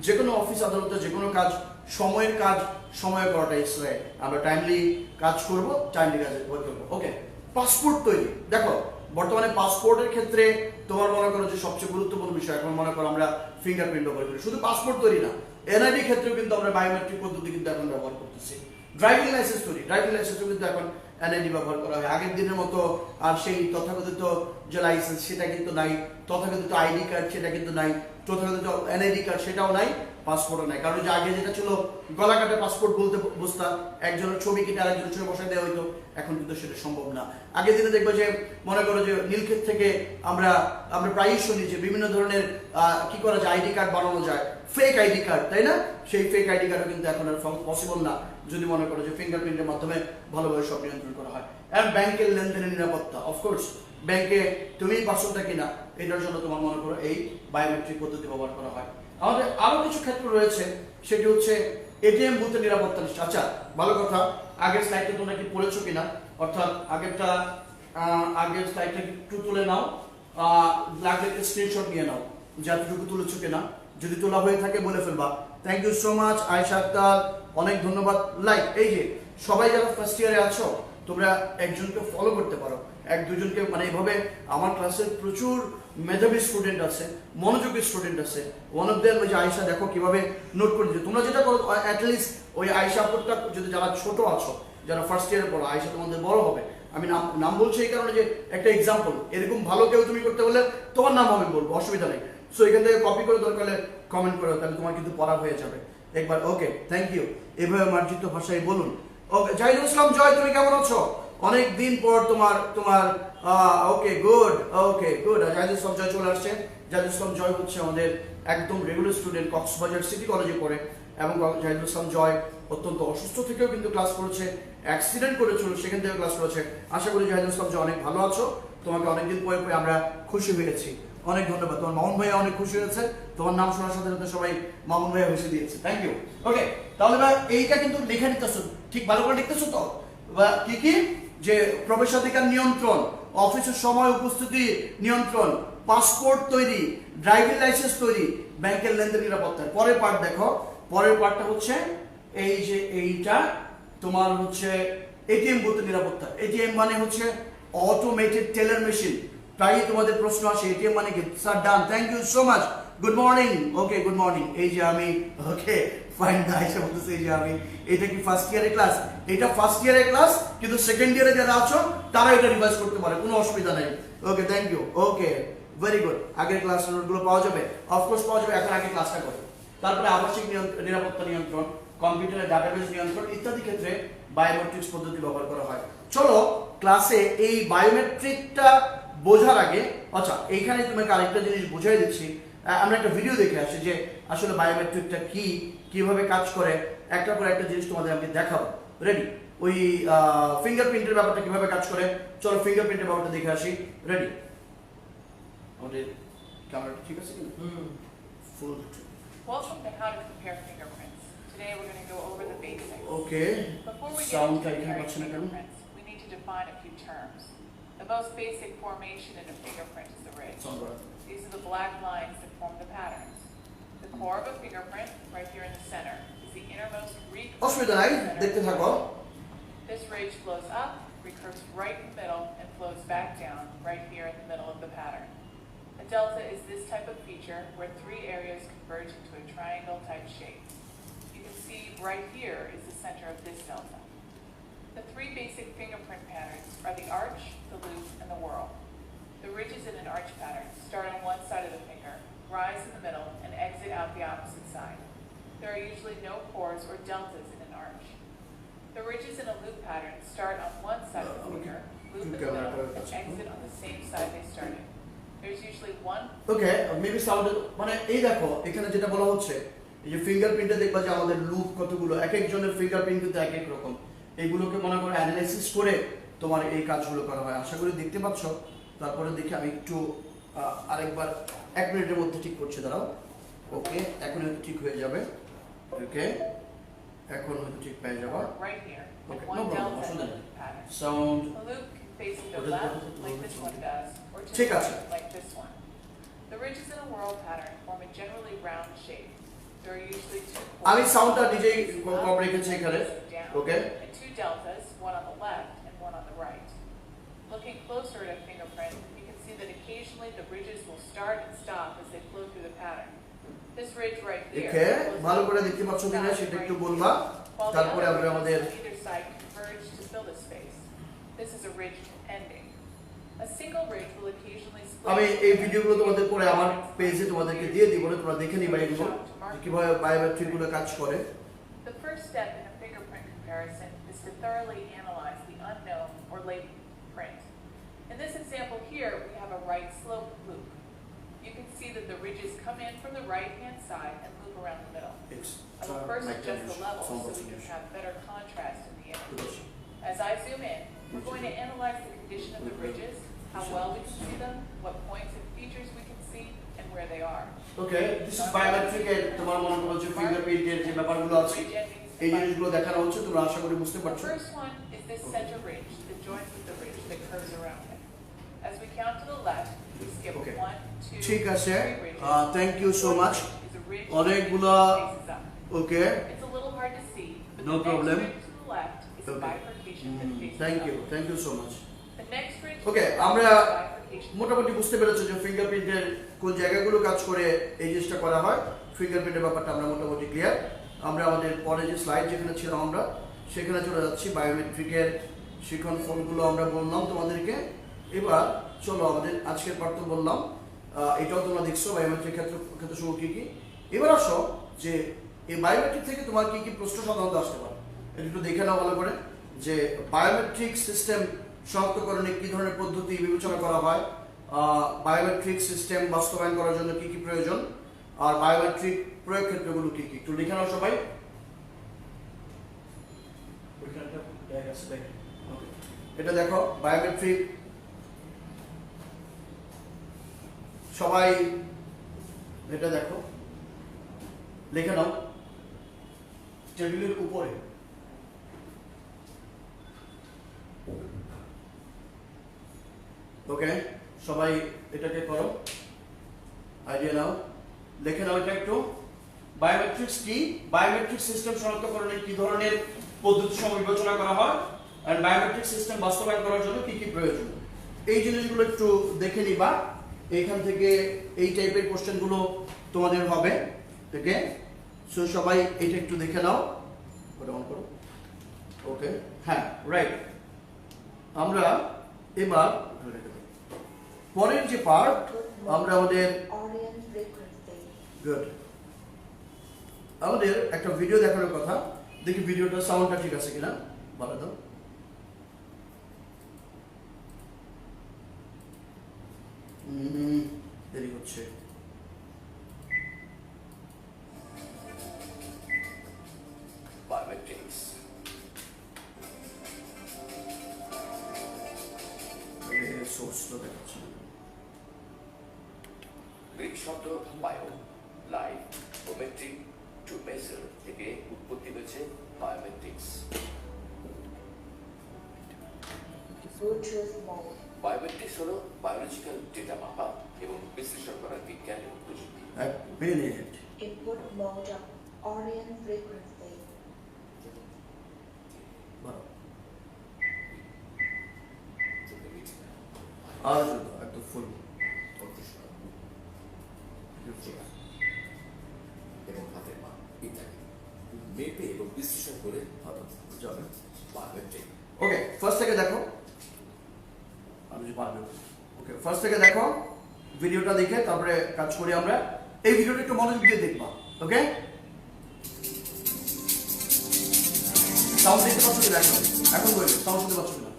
Speaker 1: যে কোনো অফিস আদালতে যে কোনো কাজ সময়ের কাজ সময়ে করাটাই শ্রেয়, আমরা টাইমলি কাজ করব, টাইমলি কাজ করবো, ওকে। পাসপোর্ট তৈরি, দেখো বর্তমানে পাসপোর্টের ক্ষেত্রে তোমার মনে করো যে সবচেয়ে গুরুত্বপূর্ণ বিষয়, এখন মনে করো আমরা ফিঙ্গারপ্রিন্ট ব্যবহার করি, শুধু পাসপোর্ট তৈরি না, এনআইডি ক্ষেত্রেও কিন্তু আমরা বায়োমেট্রিক পদ্ধতি কিন্তু এখন ব্যবহার করতেছি, ড্রাইভিং লাইসেন্স তৈরি, ড্রাইভিং লাইসেন্সও কিন্তু এখন এনআইডি ব্যবহার করা হয়, আগের দিনের মতো আর সেই তথাকথিত যে লাইসেন্স সেটা কিন্তু নাই, তথাকথিত আইডি কার্ড সেটা কিন্তু নাই, তথাকথিত এনআইডি কার্ড সেটাও নাই, পাসপোর্টও নাই, কারণ যে আগে যেটা ছিল গলা কাটা পাসপোর্ট বলতে বুঝতা, একজনের ছবি কেটে আরেকজনের ছবি বসায় দেওয়া হইতো, এখন কিন্তু সেটা সম্ভব না। আগের দিনে দেখবো যে মনে করো যে নীলক্ষেত থেকে আমরা প্রায়ই শুনি যে বিভিন্ন ধরনের কি করা যায়, আইডি কার্ড বানানো যায়, ফেক আইডি কার্ড, তাই না? সেই ফেক আইডি কার্ডও কিন্তু এখন আর পসিবল না, যদি মনে করো যে ফিঙ্গারপ্রিন্টের মাধ্যমে ভালোভাবে সব নিয়ন্ত্রণ করা হয়। আর ব্যাংকের লেনদেনের নিরাপত্তা, অফকোর্স ব্যাংকে তুমি পার্সনটা কিনা এটার জন্য তোমার মনে করো এই বায়োমেট্রিক পদ্ধতি ব্যবহার করা হয়। আমাদের আরো কিছু ক্ষেত্র রয়েছে, সেটি হচ্ছে এটিএম বুথের নিরাপত্তা নিশ্চয়। আচ্ছা ভালো কথা, আগের স্লাইডটা তোমরা কি পড়েছো কিনা, অর্থাৎ আগের স্লাইডটা একটু তুলে নাও, লাগলে স্ক্রিনশট নিয়ে নাও যতটুকু তুলেছো কিনা, যদি তোলা হয়ে থাকে বলে ফেলবা। Thank you so much Ayesha Akter, অনেক ধন্যবাদ। লাইক এই যে সবাই যারা ফার্স্ট ইয়ারে আছো তোমরা একজনকে ফলো করতে পারো, এক দুজনকে, মানে এইভাবে আমার ক্লাসের প্রচুর মেধাবী স্টুডেন্ট আছে, মনোযোগী স্টুডেন্ট আছে, ওয়ান অফ দেম ওই যে আয়েশা, দেখো কিভাবে নোট করে দিচ্ছে। তোমরা যেটা করো অ্যাটলিস্ট ওই আয়েশা আপুরটা, যদি যারা ছোট আছো, যারা ফার্স্ট ইয়ারে পড়ো, আয়েশা তোমাদের বড় হবে, আমি নাম বলছি এই কারণে যে একটা এক্সাম্পল, এরকম ভালো কেউ তুমি করতে বললে তোমার নাম আমি বলবো, অসুবিধা নেই। সো এখান থেকে কপি করে দরকার হলে কমেন্ট করো, তাহলে তোমার কিন্তু পড়া হয়ে যাবে একবার, ওকে। থ্যাংক ইউ, এভাবে মার্জিত ভাষায় বলুন। ওকে, জাহিদুল ইসলাম জয়, তুমি কেমন আছো? অনেক দিন পর তোমার okay good, okay good. Jahidul Islam Joy চলে আসছে। জাহিদুল ইসলাম জয় হচ্ছে আমাদের একদম রেগুলার স্টুডেন্ট, কক্সবাজার সিটি কলেজে পড়ে, এবং জাহিদুল ইসলাম জয় অত্যন্ত অসুস্থ থেকেও কিন্তু ক্লাস করেছে, অ্যাক্সিডেন্ট করেছিল সেখান থেকে ক্লাস করেছে। আশা করি জাহিদুল ইসলাম জয় অনেক ভালো আছো, তোমাকে অনেকদিন পরে আমরা খুশি হয়েছি, অনেক ধন্যবাদ। তোমার মামুন ভাইয়া অনেক খুশি হয়েছে, তোমার নাম শোনার সাথে সাথে সবাই মামুন ভাইয়া হেসে দিয়েছে, থ্যাংক ইউ। ওকে, তাহলে এইটা কিন্তু লিখে নিতেছো, ঠিক ভালো করে লিখতেছো তো? কি কি যে প্রবেশাধিকার নিয়ন্ত্রণ, অফিসের সময় উপস্থিতি নিয়ন্ত্রণ, পাসপোর্ট তৈরি, ড্রাইভিং লাইসেন্স তৈরি, ব্যাংকের লেনদেন নিরাপত্তা। পরের পার্ট দেখো, পরের পার্টটা হচ্ছে এই যে এইটা তোমার হচ্ছে এটিএম বুথের নিরাপত্তা। এটিএম মানে হচ্ছে অটোমেটেড টেলার মেশিন। প্রায় তোমাদের প্রশ্ন আসে এটিএম মানে কি? Sir done, thank you so much, good morning. Okay, good morning. এই যে আমি, ওকে ফাইন, আয়েশা বলতেছে এই যে আমি, এটা কি ফার্স্ট ইয়ারের ক্লাস? এটা ফার্স্ট ইয়ারের ক্লাস, কিন্তু সেকেন্ড ইয়ারে যারা আছো তারা এটা রিভাইজ করতে পারে, কোনো অসুবিধা নেই। Okay, thank you. Okay, very good. আগের ক্লাস নোটগুলো পাওয়া যাবে, অফকোর্স পাওয়া যাবে, এখন আগে ক্লাসটা করো। তারপরে আবাসিক নিরাপত্তা নিয়ন্ত্রণ, কম্পিউটারের ডাটাবেস নিয়ন্ত্রণ ইত্যাদি ক্ষেত্রে বায়োমেট্রিক্স পদ্ধতি ব্যবহার করা হয়। চলো ক্লাসে এই বায়োমেট্রিকটা বোঝার আগে, আচ্ছা এইখানে তোমাকে আরেকটা জিনিস বুঝিয়ে দিচ্ছি। আমরা একটা ভিডিও দেখে আসি যে আসলে বায়োমেট্রিকটা কি, কিভাবে কাজ করে, একটা পর একটা জিনিস তোমাদের আমি দেখাবো। রেডি? ওই ফিঙ্গারপ্রিন্টের ব্যাপারটা কিভাবে কাজ করে, চলো ফিঙ্গারপ্রিন্টের ব্যাপারটা দেখে আসি। রেডি? আমাদের ক্যামেরাটা ঠিক আছে কি? ফুল।
Speaker 2: Welcome to How to Compare Fingerprints. Today we're going to go over the basics.
Speaker 1: Okay.
Speaker 2: Before we get
Speaker 1: Sound
Speaker 2: into
Speaker 1: like
Speaker 2: comparing
Speaker 1: what's in it?
Speaker 2: fingerprints, we need to define a few terms. The most basic formation in a fingerprint is the ridge.
Speaker 1: Sound right.
Speaker 2: These are the black lines that form the patterns. The core of a fingerprint, right here in the center, is the innermost recurve.
Speaker 1: অসুবিধা নাই, দেখতে থাকো।
Speaker 2: This ridge flows up, recurves right in the middle, and flows back down right here in the middle of the pattern. A delta is this type of feature where three areas converge into a triangle type shape. You can see right here is the center of this delta. The three basic fingerprint patterns are the arch, the loop, and the whorl. The ridges in an arch pattern start on one side of the finger, rise in the middle, and exit out the opposite side. There are usually no chords or deltas in an arch. The ridges in a loop pattern start on one side of the finger, loop in the middle, and exit on the same side they started. There's usually one.
Speaker 1: Okay, maybe sound মানে এই দেখো এখানে যেটা বলা হচ্ছে, এই যে ফিঙ্গারপ্রিন্টে দেখবা যে আমাদের লুপ কতগুলো, এক একজনের ফিঙ্গারপ্রিন্ট কিন্তু এক এক রকম। এইগুলোকে মনে করে অ্যানালাইসিস করে তোমার এই কাজগুলো করা হয়। আশা করি দেখতে পাচ্ছ। তারপরে দেখি আমি একটু আরেকবার 1 মিনিটের মধ্যে ঠিক করছি, দাঁড়াও। ওকে, এখন হয়তো ঠিক হয়ে যাবে। ওকে, এখন হয়তো ঠিক পেয়ে যাবে।
Speaker 2: Right here.
Speaker 1: Okay,
Speaker 2: One
Speaker 1: no problem,
Speaker 2: delta
Speaker 1: অসুবিধা নেই।
Speaker 2: pattern.
Speaker 1: Sound
Speaker 2: The loop can face to the left, like this one does, or to
Speaker 1: ঠিক
Speaker 2: the
Speaker 1: আছে।
Speaker 2: right, like this one. The ridges in a whorl pattern form a generally round shape. There are usually two
Speaker 1: আমি
Speaker 2: chords,
Speaker 1: সাউন্ডটা নিজেই
Speaker 2: facing
Speaker 1: কম
Speaker 2: up,
Speaker 1: রেখেছি এখানে।
Speaker 2: down,
Speaker 1: okay,
Speaker 2: and two deltas, one on the left and one on the right. Looking closer at a fingerprint, you can see that occasionally the ridges will start and stop as they flow through the pattern. This ridge right here
Speaker 1: okay,
Speaker 2: flows
Speaker 1: ভালো করে
Speaker 2: through
Speaker 1: দেখতে পাচ্ছ
Speaker 2: the
Speaker 1: কিনা
Speaker 2: pattern
Speaker 1: সেটা
Speaker 2: right
Speaker 1: একটু
Speaker 2: here,
Speaker 1: বলবা।
Speaker 2: while the
Speaker 1: তারপরে
Speaker 2: other
Speaker 1: আমরা
Speaker 2: ridges
Speaker 1: আমাদের
Speaker 2: on either side converge to fill the space. This is a ridge ending. A single ridge will occasionally split.
Speaker 1: আমি এই ভিডিওগুলো তোমাদের পরে আমার পেজে তোমাদেরকে দিয়ে দিব, তোমরা দেখে নিবা এগুলো কিভাবে বায়োমেট্রিক গুলো কাজ করে।
Speaker 2: The first step in a fingerprint comparison is to thoroughly analyze the unknown or latent print. In this example here, we have a right slope loop. You can see that the ridges come in from the right-hand side and loop around the middle. I will first adjust the level so we can have better contrast in the image. As I zoom in, we're going to analyze the condition of the ridges, how well we can see them, what points and features we can see, and where they are.
Speaker 1: Okay, this is biometric এর তোমার মনে করো যে ফিঙ্গারপ্রিন্টের যে ব্যাপারগুলো আছে এই জিনিসগুলো দেখানো হচ্ছে, তোমরা আশা করি বুঝতে
Speaker 2: The
Speaker 1: পারছো।
Speaker 2: first one is this center ridge that joins with the ridge that curves around it. As we count to the left, we skip
Speaker 1: Okay.
Speaker 2: 1, 2,
Speaker 1: ঠিক আছে,
Speaker 2: 3 ridges.
Speaker 1: Thank you so much.
Speaker 2: Is a ridge
Speaker 1: অনেকগুলা
Speaker 2: that faces up.
Speaker 1: Okay,
Speaker 2: It's a little hard to see, but
Speaker 1: No
Speaker 2: the
Speaker 1: problem.
Speaker 2: next ridge to the left is a
Speaker 1: Okay.
Speaker 2: bifurcation that faces
Speaker 1: thank you
Speaker 2: up.
Speaker 1: So much.
Speaker 2: The next ridge
Speaker 1: Okay,
Speaker 2: to the
Speaker 1: আমরা
Speaker 2: left is a bifurcation.
Speaker 1: মোটামুটি বুঝতে পেরেছো যে ফিঙ্গারপ্রিন্টের কোন জায়গাগুলো কাজ করে এই জিনিসটা করা হয়। ফিঙ্গারপ্রিন্টের ব্যাপারটা আমরা মোটামুটি ক্লিয়ার। আমরা আমাদের পরে যে স্লাইড যেখানে ছিলাম আমরা সেখানে চলে যাচ্ছি। বায়োমেট্রিকের শিখন ফোনগুলো আমরা বললাম তোমাদেরকে। এবার চলো আমাদের আজকের পার্ট তো বললাম, এটাও তোমরা দেখছো বায়োমেট্রিক ক্ষেত্রসমূহ কী কী। এবার আসো যে এই বায়োমেট্রিক থেকে তোমার কী কী প্রশ্ন সাধারণত আসতে পারে এটা একটু দেখে নাও ভালো করে। যে বায়োমেট্রিক সিস্টেম শনাক্তকরণে কী ধরনের পদ্ধতি বিবেচনা করা হয়, বায়োমেট্রিক সিস্টেম বাস্তবায়ন করার জন্য কী কী প্রয়োজন, আর বায়োমেট্রিক প্রয়োগ ক্ষেত্রগুলো কী কী একটু লিখে নাও সবাই। এটা দেখো বায়োমেট্রিক, সবাই এটা দেখো লিখে নাও টেবিলের উপরে। ওকে, সবাই এটাকে করো, আইডিয়া নাও, লিখে নাও এটা একটু। বায়োমেট্রিক্স কি, বায়োমেট্রিক সিস্টেম শনাক্তকরণে কি ধরনের পদ্ধতি সমূহ বিবেচনা করা হয়, আর বায়োমেট্রিক সিস্টেম বাস্তবায়ন করার জন্য কি কি প্রয়োজন, এই জিনিসগুলো একটু দেখে নিবা। এইখান থেকে এই টাইপের কোশ্চেনগুলো তোমাদের হবে। ওকে, সো সবাই এটা একটু দেখে নাও। ওটা অন করো। ওকে, হ্যাঁ রাইট। আমরা এবার পরের যে পার্ট আমরা আমাদের গুড আমাদের একটা ভিডিও দেখানোর কথা, দেখি ভিডিওটা সাউন্ডটা ঠিক আছে কিনা, বলো তো। দেরি হচ্ছে।
Speaker 3: Biometrics.
Speaker 1: সোর্সটা দেখাচ্ছে।
Speaker 3: গ্রিক শব্দ বায়ো, লাইফ ও মেট্রিক টু মেজার থেকে উৎপত্তি হয়েছে বায়োমেট্রিক্স।
Speaker 4: Bluetooth mode.
Speaker 3: বায়োমেট্রিক্স হলো বায়োলজিক্যাল ডেটা মাপা এবং বিশ্লেষণ করার বিজ্ঞান এবং প্রযুক্তি।
Speaker 1: এক মিনিট।
Speaker 4: Input mode of Orion frequency.
Speaker 1: বলো।
Speaker 3: চোখের রেটিনা,
Speaker 1: আর একটু ফুল
Speaker 3: কণ্ঠস্বর, এবং হাতের মাপ ইত্যাদি মেপে এবং বিশ্লেষণ করে
Speaker 1: যাবে।
Speaker 3: বায়োমেট্রিক।
Speaker 1: ওকে, ফার্স্ট থেকে দেখো। আমি যে পারবো। ওকে, ফার্স্ট থেকে দেখো ভিডিওটা দেখে তারপরে কাজ করি আমরা। এই ভিডিওটা একটু মনোযোগ দিয়ে দেখবা। ওকে, সাউন্ড দেখতে পাচ্ছ কিনা? এখন বলবে সাউন্ড শুনতে পাচ্ছ কিনা?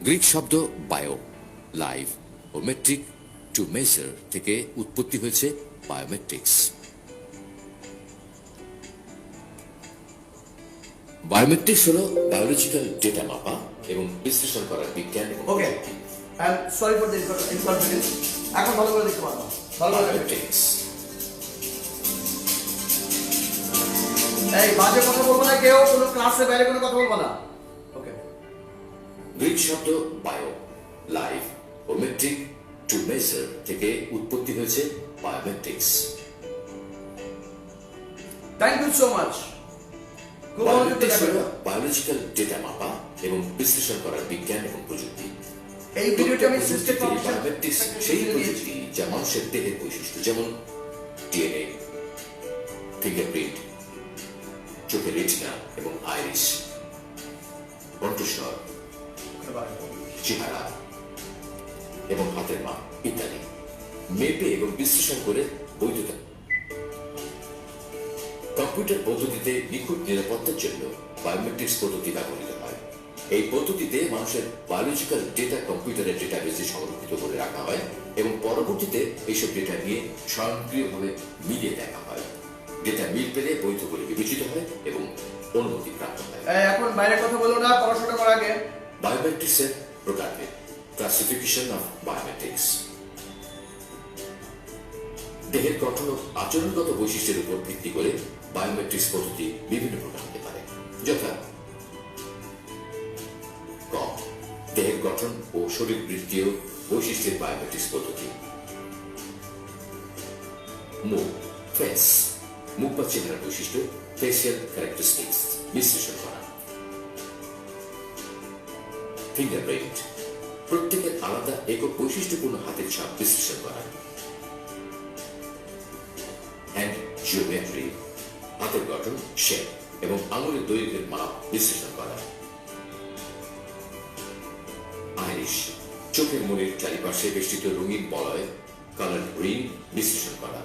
Speaker 3: গ্রিক শব্দ বায়ো, লাইফ ও মেট্রিক টু মেজার থেকে উৎপত্তি হয়েছে বায়োমেট্রিক্স। বায়োমেট্রিক্স হলো বায়োলজিক্যাল ডেটা মাপা এবং বিশ্লেষণ করার বিজ্ঞান এবং
Speaker 1: okay, I am sorry for the inconvenience. এখন ভালো করে দেখতে পারবা। ভালো করে দেখো।
Speaker 3: বায়োমেট্রিক্স
Speaker 1: এই বাজে কথা বলবো না কেউ, কোনো ক্লাসে বাইরে কোনো কথা বলবো না। ওকে,
Speaker 3: গ্রিক শব্দ বায়ো, লাইফ ও মেট্রিক টু মেজার থেকে উৎপত্তি হয়েছে biometrics.
Speaker 1: Thank you so much. খুব মনোযোগ দিয়ে
Speaker 3: বায়োমেট্রিক্স হলো
Speaker 1: দেখো।
Speaker 3: বায়োলজিক্যাল ডেটা মাপা এবং বিশ্লেষণ করার বিজ্ঞান এবং প্রযুক্তি।
Speaker 1: এই ভিডিওটা আমি সিস্টেম
Speaker 3: বায়োমেট্রিক্স সেই প্রযুক্তি যা মানুষের দেহের বৈশিষ্ট্য, যেমন ডিএনএ, ফিঙ্গারপ্রিন্ট, চোখের রেটিনা এবং আইরিস, কণ্ঠস্বর, চেহারা এবং হাতের মাপ ইত্যাদি মেপে এবং বিশ্লেষণ করে বৈধতা। কম্পিউটার পদ্ধতিতে নিখুঁত নিরাপত্তার জন্য বায়োমেট্রিক্স পদ্ধতি ব্যবহৃত হয়। এই পদ্ধতিতে মানুষের বায়োলজিক্যাল ডেটা কম্পিউটারের ডেটাবেসে সংরক্ষিত করে রাখা হয় এবং পরবর্তীতে এইসব ডেটা নিয়ে স্বয়ংক্রিয়ভাবে মিলিয়ে দেখা হয়। ডেটা মিল পেলে বৈধ বলে বিবেচিত হয় এবং অনুমতি প্রাপ্ত হয়।
Speaker 1: এখন বাইরে কথা বলো না, পড়াশোনা করার আগে।
Speaker 3: বায়োমেট্রিক্সের প্রকারভেদ, ক্লাসিফিকেশন অফ বায়োমেট্রিক্স। দেহের গঠন ও আচরণগত বৈশিষ্ট্যের উপর ভিত্তি করে বায়োমেট্রিক্স পদ্ধতি বিভিন্ন প্রকার হতে পারে, যথা ক, দেহের গঠন ও শরীরবৃত্তীয় বৈশিষ্ট্যের বায়োমেট্রিক্স পদ্ধতি। মুখ, ফেস, মুখ বা চেহারার বৈশিষ্ট্য, ফেসিয়াল ক্যারেক্টারিস্টিক্স বিশ্লেষণ করা। ফিঙ্গারপ্রিন্ট, প্রত্যেকের আলাদা একক বৈশিষ্ট্যপূর্ণ হাতের ছাপ বিশ্লেষণ করা। হ্যান্ড জিওমেট্রি, হাতের গঠন, শেপ এবং আঙুলের দৈর্ঘ্যের মাপ বিশ্লেষণ করা। আইরিশ, চোখের মনির চারিপাশে বেষ্টিত রঙিন বলয়, কালার রিং বিশ্লেষণ করা।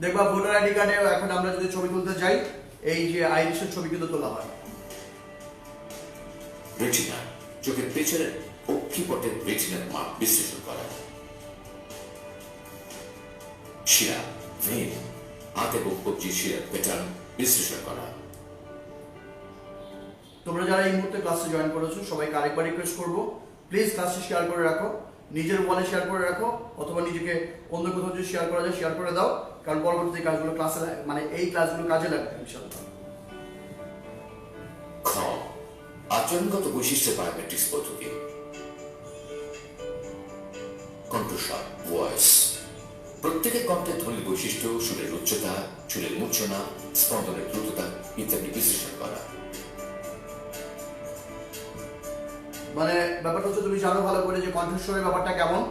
Speaker 1: দেখবা ভোটার আইডি কার্ডে এখন আমরা যদি ছবি তুলতে যাই, এই যে আইরিশের ছবি কিন্তু তোলা হয়।
Speaker 3: রেটিনা, চোখের পেছনের অক্ষিপটের রেটিনার মাপ বিশ্লেষণ করা। শিরা, ভেন, হাত এবং কবজির শিরার প্যাটার্ন বিশ্লেষণ করা।
Speaker 1: তোমরা যারা এই মুহূর্তে ক্লাসে জয়েন করেছো সবাইকে আরেকবার রিকোয়েস্ট করবো, প্লিজ ক্লাসে শেয়ার করে রাখো, নিজের ওয়ালে শেয়ার করে রাখো, অথবা নিজেকে অন্য কোথাও যদি শেয়ার করা যায় শেয়ার করে দাও, কারণ পরবর্তী কাজগুলো ক্লাসে মানে এই ক্লাসগুলো কাজে লাগবে ইনশাআল্লাহ।
Speaker 3: খ, আচরণগত বৈশিষ্ট্য বায়োমেট্রিক্স পদ্ধতি। কণ্ঠস্বর, ভয়েস, প্রত্যেকের কণ্ঠের ধ্বনির বৈশিষ্ট্য, সুরের উচ্চতা, চুলের মূর্ছনা, স্পন্দনের দ্রুততা ইত্যাদি বিশ্লেষণ করা।
Speaker 1: মানে ব্যাপারটা হচ্ছে তুমি জানো ভালো করে যে কণ্ঠস্বরের ব্যাপারটা কেমন,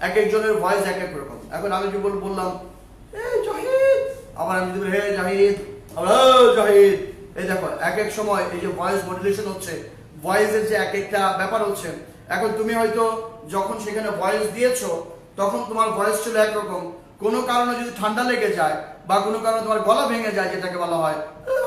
Speaker 1: এক একজনের ভয়েস এক এক রকম। এখন আমি যে বললাম জাহিদ, আবার আমি যদি হে জাহিদ, আবার জাহিদ, এই দেখো এক এক সময় এই যে ভয়েস মডুলেশন হচ্ছে, ভয়েসের যে এক একটা ব্যাপার হচ্ছে। এখন তুমি হয়তো যখন সেখানে ভয়েস দিয়েছো তখন তোমার ভয়েস ছিল একরকম, কোনো কারণে যদি ঠান্ডা লেগে যায় বা কোনো কারণে তোমার গলা ভেঙে যায়, যেটাকে বলা হয়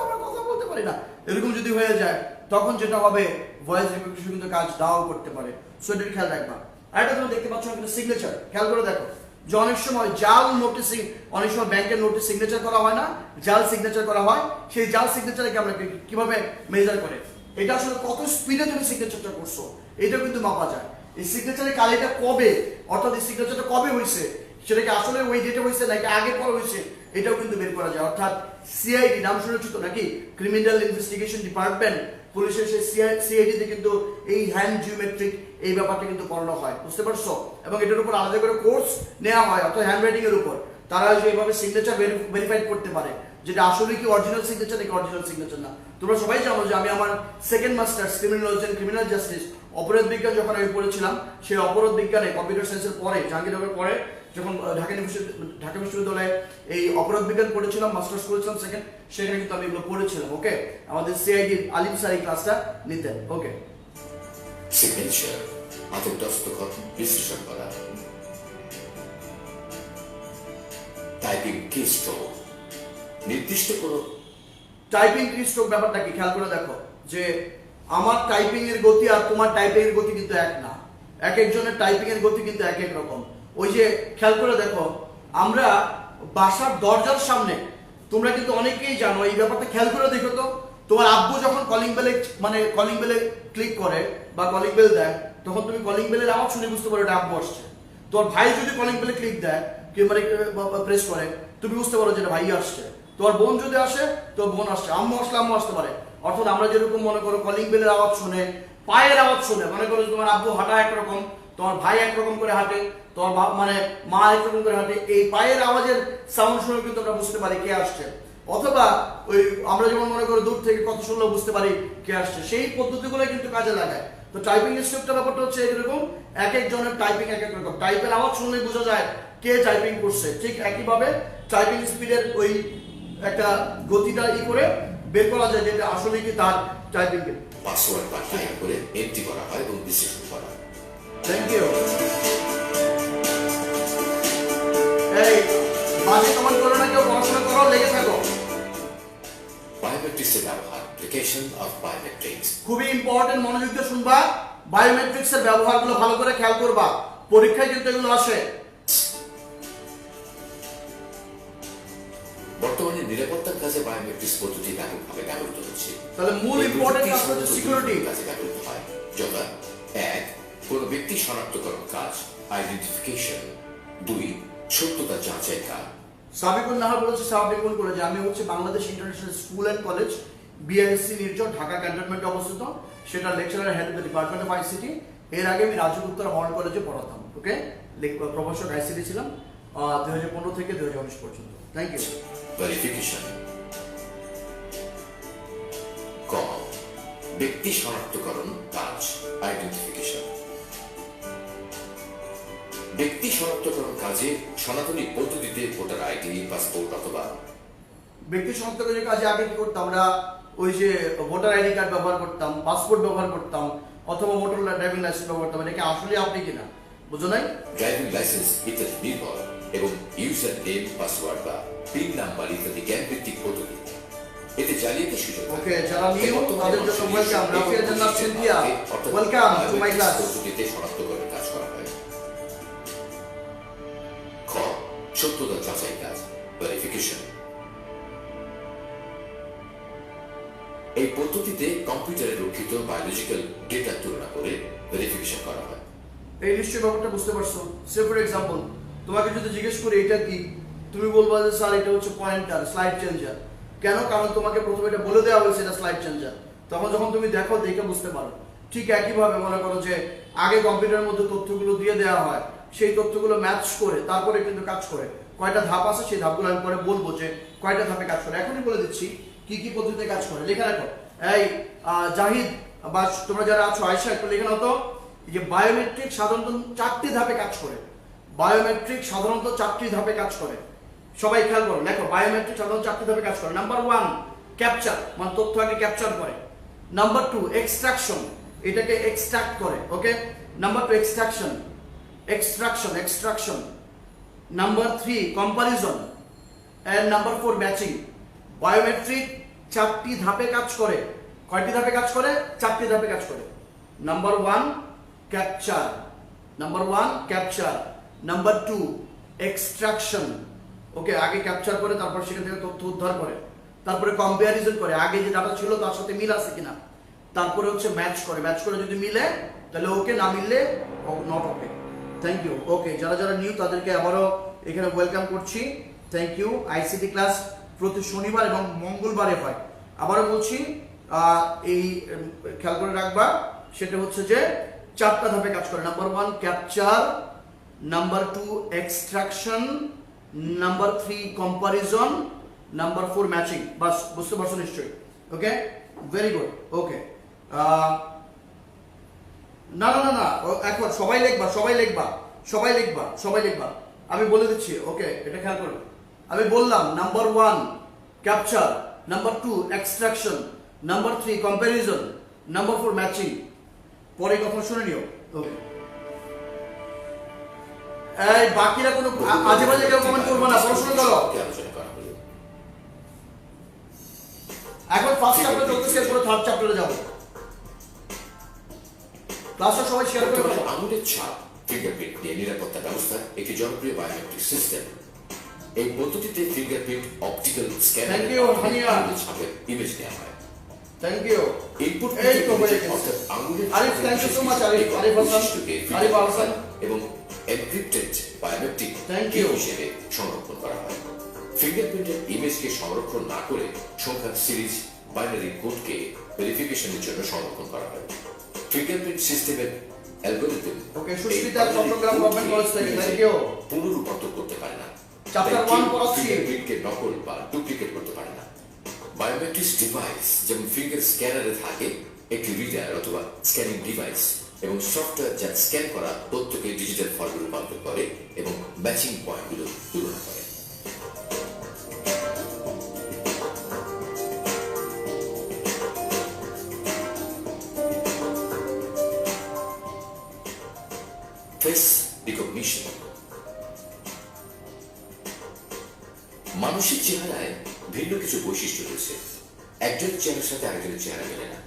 Speaker 1: আমরা কথা বলতে পারি না, এরকম যদি হয়ে যায় তখন যেটা হবে ভয়েস রিকগনিশন কিন্তু কাজ নাও করতে পারে। সো এটা খেয়াল রাখবা। আরেকটা তুমি দেখতে পাচ্ছ এখানে সিগনেচার, খেয়াল করে দেখো যে অনেক সময় জাল নোটিসিং, অনেক সময় ব্যাংকের নোটিস সিগনেচার করা হয় না, জাল সিগনেচার করা হয়। সেই জাল সিগনেচারকে আমরা কিভাবে মেজার করে, এটা আসলে কত স্পিডে তুমি সিগনেচারটা করছো এটা কিন্তু মাপা যায়। এই সিগনেচারের কালিটা কবে, অর্থাৎ এই সিগনেচারটা কবে হয়েছে, সেটাকে আসলে ওই ডেটে হয়েছে নাকি আগে পরে হয়েছে, এটাও কিন্তু বের করা যায়। অর্থাৎ সিআইডি নাম শুনেছো তো নাকি, ক্রিমিনাল ইনভেস্টিগেশন ডিপার্টমেন্ট, পুলিশের সেই সিআইডি তে কিন্তু এই হ্যান্ড জিওমেট্রিক এই ব্যাপারটা কিন্তু পড়ানো হয়, বুঝতে পারছো? এবং এটার উপর আলাদা করে কোর্স নেওয়া হয়, অর্থাৎ হ্যান্ড রাইটিং এর উপর। তারা যে এইভাবে সিগনেচার ভেরিফাইড করতে পারে যেটা আসলে কি অরিজিনাল সিগনেচার নাকি অরিজিনাল সিগনেচার না। তোমরা সবাই জানো যে আমি আমার second masters criminology and criminal justice অপরাধ বিজ্ঞান যখন আমি পড়েছিলাম, সেই অপরাধ বিজ্ঞানে কম্পিউটার সায়েন্সের পরে জাহাঙ্গীরনগরের পরে যখন ঢাকা বিশ্ববিদ্যালয়ে এই অপরাধ বিজ্ঞান পড়েছিলাম, মাস্টার্স করেছিলাম সেকেন্ড, সেখানে কিন্তু আমি এগুলো পড়েছিলাম। ওকে, আমাদের সিআইডি আলিম স্যার এই ক্লাসটা নিতেন। ওকে,
Speaker 3: সিগনেচার হাতের দস্তখত বিশ্লেষণ করা, টাইপিং কি স্ট্রোক, নির্দিষ্ট কোনো
Speaker 1: টাইপিং কি স্ট্রোক ব্যাপারটা কি খেয়াল করে দেখো যে আমার টাইপিং এর গতি আর তোমার টাইপিং এর গতি কিন্তু এক না, এক একজনের টাইপিং এর গতি কিন্তু এক এক রকম। ওই যে খেয়াল করে দেখো, আমরা বাসার দরজার সামনে, তোমরা কিন্তু অনেকেই জানো এই ব্যাপারটা, খেয়াল করে দেখো তো, তোমার আব্বু যখন কলিং বেলে ক্লিক করে বা কলিং বেল দেয়, তখন তুমি কলিং বেলের আওয়াজ শুনে বুঝতে পারো এটা আব্বু আসছে। তোমার ভাই যদি কলিং বেলে ক্লিক দেয় কি প্রেস করে, তুমি বুঝতে পারো যে এটা ভাই আসছে। তোমার বোন যদি আসে তো বোন আসছে, আম্মু আসলে আম্মু আসতে পারে। অর্থাৎ আমরা যেরকম মনে করো কলিং বেলের আওয়াজ শুনে, পায়ের আওয়াজ শুনে, মনে করো তোমার আব্বু হাঁটা একরকম, তোমার ভাই একরকম করে হাঁটে, তোমার মা একরকম করে হাঁটে, এই পায়ের আওয়াজের সাউন্ড শুনে কিন্তু আমরা বুঝতে পারি কে আসছে। অথবা ওই আমরা যেমন মনে করো দূর থেকে কথা শুনলেও বুঝতে পারি কে আসছে, সেই পদ্ধতিগুলো কিন্তু কাজে লাগায়। তো টাইপিং স্টেপটা ব্যাপারটা হচ্ছে এরকম, এক একজনের টাইপিং এক এক রকম, টাইপের আওয়াজ শুনলে বোঝা যায় কে টাইপিং করছে। ঠিক একইভাবে টাইপিং স্পিডের ওই একটা গতিটা করে বের করা যায় যেটা আসলে কি তার টাইপিং।
Speaker 3: পাসওয়ার্ড বা টাইপ করে এন্ট্রি করা হয় এবং বিশ্লেষণ করা হয়।
Speaker 1: Thank you. এই বাজে কমেন্ট করো না, কেউ পড়াশোনা করো, লেগে থাকো।
Speaker 3: বায়োমেট্রিক্সের ব্যবহার, অ্যাপ্লিকেশন অফ বায়োমেট্রিক্স।
Speaker 1: খুবই ইম্পর্টেন্ট, মনোযোগ দিয়ে শুনবা। বায়োমেট্রিক্স এর ব্যবহারগুলো ভালো করে খেয়াল করবা, পরীক্ষায় কিন্তু এগুলো আসে।
Speaker 3: বর্তমানে নিরাপত্তার কাজে বায়োমেট্রিক্স পদ্ধতি ব্যাপকভাবে ব্যবহৃত হচ্ছে।
Speaker 1: তাহলে মূল ইম্পর্টেন্ট কাজ হচ্ছে সিকিউরিটি।
Speaker 3: কাজে ব্যবহৃত হয়, যথা 1 কোনো ব্যক্তি শনাক্তকরণ কাজ আইডেন্টিফিকেশন, 2 সত্যতা যাচাই কাজ।
Speaker 1: সাবিকুল নাহার বলেছে, সাবিকুল বলেছে আমি হচ্ছে Bangladesh International School and College BISC Nirjon Dhaka ক্যান্টনমেন্টে অবস্থিত, সেটা lecturer head of the department of ICT. এর আগে আমি রাজু উত্তর হর্ন কলেজে পড়াতাম। ওকে, প্রফেসর আইসিটি ছিলাম 2015 থেকে 2019 পর্যন্ত। Thank you.
Speaker 3: ভেরিফিকেশন, ক ব্যক্তি শনাক্তকরণ কাজ আইডেন্টিফিকেশন। ব্যক্তি শনাক্তকরণ কাজে সনাতনী পদ্ধতিতে ভোটার আইডি, পাসপোর্ট অথবা
Speaker 1: ব্যক্তি শনাক্তকরণের কাজে আগে কি করতাম আমরা, ওই যে ভোটার আইডি কার্ড ব্যবহার করতাম, পাসপোর্ট ব্যবহার করতাম, অথবা মোটর ড্রাইভিং লাইসেন্স ব্যবহার করতাম। এটা কি আসলে আপনি কিনা, বুঝো নাই?
Speaker 3: ড্রাইভিং লাইসেন্স ইত্যাদি নির্ভর এবং ইউজার নেম, পাসওয়ার্ড বা পিন নাম্বার ইত্যাদি জ্ঞান ভিত্তিক পদ্ধতি। এতে জালিয়াতির সুযোগ থাকে।
Speaker 1: ওকে, যারা নিউ তাদের জন্য welcome. Rafia Jannat Synthia, welcome to my class.
Speaker 3: পদ্ধতিতে শনাক্তকরণের কাজ করা হয়। খ সত্যতা যাচাই কাজ ভেরিফিকেশন। এই পদ্ধতিতে কম্পিউটারে রক্ষিত বায়োলজিক্যাল ডেটা তুলনা করে ভেরিফিকেশন করা হয়।
Speaker 1: এই নিশ্চয়ই ব্যাপারটা বুঝতে পারছো। সে ফর এক্সাম্পল, তোমাকে যদি জিজ্ঞেস করি এটা কি, তুমি বলবা যে স্যার এটা হচ্ছে পয়েন্টার, স্লাইড চেঞ্জার। কেন? কারণ তোমাকে প্রথমে এটা বলে দেওয়া হয়েছে এটা স্লাইড চেঞ্জার। তখন যখন তুমি দেখো, দেখে বুঝতে পারো। ঠিক একইভাবে মনে করো যে আগে কম্পিউটারের মধ্যে তথ্যগুলো দিয়ে দেওয়া হয়, সেই তথ্যগুলো ম্যাচ করে তারপরে কিন্তু কাজ করে। কয়টা ধাপ আছে সেই ধাপগুলো আমি পরে বলবো যে কয়টা ধাপে কাজ করে। এখনই বলে দিচ্ছি কি কি পদ্ধতিতে কাজ করে। লেখা রাখো। এই জাহিদ বা তোমরা যারা আছো, আয়শা, একটু লেখে নাও তো যে বায়োমেট্রিক সাধারণত 4টি ধাপে কাজ করে। বায়োমেট্রিক সাধারণত 4টি ধাপে কাজ করে। সবাই খেয়াল করো, লেখো বায়োমেট্রিক সাধারণত 4টি ধাপে কাজ করে। নাম্বার 1 ক্যাপচার, মানে তথ্য আগে ক্যাপচার করে। নাম্বার 2 এক্সট্রাকশন, এটাকে এক্সট্রাক্ট করে। Okay, number 2 extraction. Number 3 comparison and number 4 matching. Biometric 4টি ধাপে কাজ করে। কয়টি ধাপে কাজ করে? 4টি ধাপে কাজ করে। Number 1 capture, number 1 capture, number 2 extraction. Okay, আগে ক্যাপচার করে তারপর সেখান থেকে তথ্য উদ্ধার করে, তারপরে কম্পারিজন করে আগে যে ডাটা ছিল তার সাথে মিল আছে কিনা, তারপরে হচ্ছে ম্যাচ করে, ম্যাচ করে যদি মিলে তাহলে ওকে, না মিললে not okay. Thank you. Okay, যারা যারা নিউ তাদেরকে আবারও এখানে ওয়েলকাম করছি। Thank you. আইসিটি ক্লাস প্রতি শনিবার এবং মঙ্গলবারে হয়। আবারও বলছি, এই খেয়াল করে রাখবা, সেটা হচ্ছে যে 4টা ধাপে কাজ করে। Number 1 capture, number 2 extraction, number 3 comparison, number 4 matching. বাস বুঝতে পারছো নিশ্চয়ই? ওকে, ভেরি গুড। ওকে, না না না না, এখন সবাই লিখবা, সবাই লিখবা, সবাই লিখবা, সবাই লিখবা। আমি বলে দিচ্ছি। ওকে, এটা খেয়াল করো। আমি বললাম number 1 capture, number 2 extraction, number 3 comparison, number 4 matching. পরে কথা শুনে নিও। ওকে, এই বাকিরা কোনো আজে বাজে কেউ কমেন্ট করবে না, পড়াশোনা করো।
Speaker 3: আলোচনা করা হলো।
Speaker 1: এখন ফার্স্ট চ্যাপ্টার চলতেছে, এরপরে থার্ড চ্যাপ্টারে যাব। ক্লাসটা সবাই শেয়ার করে
Speaker 3: বর্তমানে
Speaker 1: দাও।
Speaker 3: আঙুলের ছাপ ফিঙ্গারপ্রিন্ট নিয়ে নিরাপত্তা ব্যবস্থা একটি জনপ্রিয় বায়োমেট্রিক সিস্টেম। এই পদ্ধতিতে fingerprint optical scanner
Speaker 1: Thank you, Haniya.
Speaker 3: ছাপের ইমেজ নেওয়া হয়।
Speaker 1: Thank you.
Speaker 3: ইনপুট
Speaker 1: এই তো হয়ে গেছে।
Speaker 3: অর্থাৎ আঙুলের
Speaker 1: Arif, thank you so much, Arif, Arif Hasan, Arif Hasan.
Speaker 3: এবং এনক্রিপ্টেড বায়োমেট্রিক
Speaker 1: Thank you.
Speaker 3: হিসেবে সংরক্ষণ করা হয়। ফিঙ্গারপ্রিন্টের ইমেজকে সংরক্ষণ না করে সংখ্যার সিরিজ বাইনারি কোডকে ভেরিফিকেশনের জন্য সংরক্ষণ করা হয়। ফিঙ্গারপ্রিন্ট সিস্টেমের অ্যালগরিদম
Speaker 1: ওকে, সুস্মিতা চট্টগ্রাম গভর্নমেন্ট কলেজ থেকে, থ্যাংক ইউ।
Speaker 3: পুনরূপান্তর করতে পারে না।
Speaker 1: চ্যাপ্টার
Speaker 3: তাই
Speaker 1: 1 পড়াচ্ছি।
Speaker 3: ফিঙ্গারপ্রিন্টকে নকল বা ডুপ্লিকেট করতে পারে না। বায়োমেট্রিক ডিভাইস যেমন ফিঙ্গার স্ক্যানারে থাকে একটি রিডার অথবা স্ক্যানিং ডিভাইস এবং সফটওয়্যার যা স্ক্যান করা তথ্যকে ডিজিটাল ফর্মে রূপান্তর করে এবং ম্যাচিং পয়েন্টগুলো তুলনা করে। Face recognition. মানুষের চেহারায় ভিন্ন কিছু বৈশিষ্ট্য রয়েছে। একজনের চেহারার সাথে আরেকজনের চেহারা মেলে না।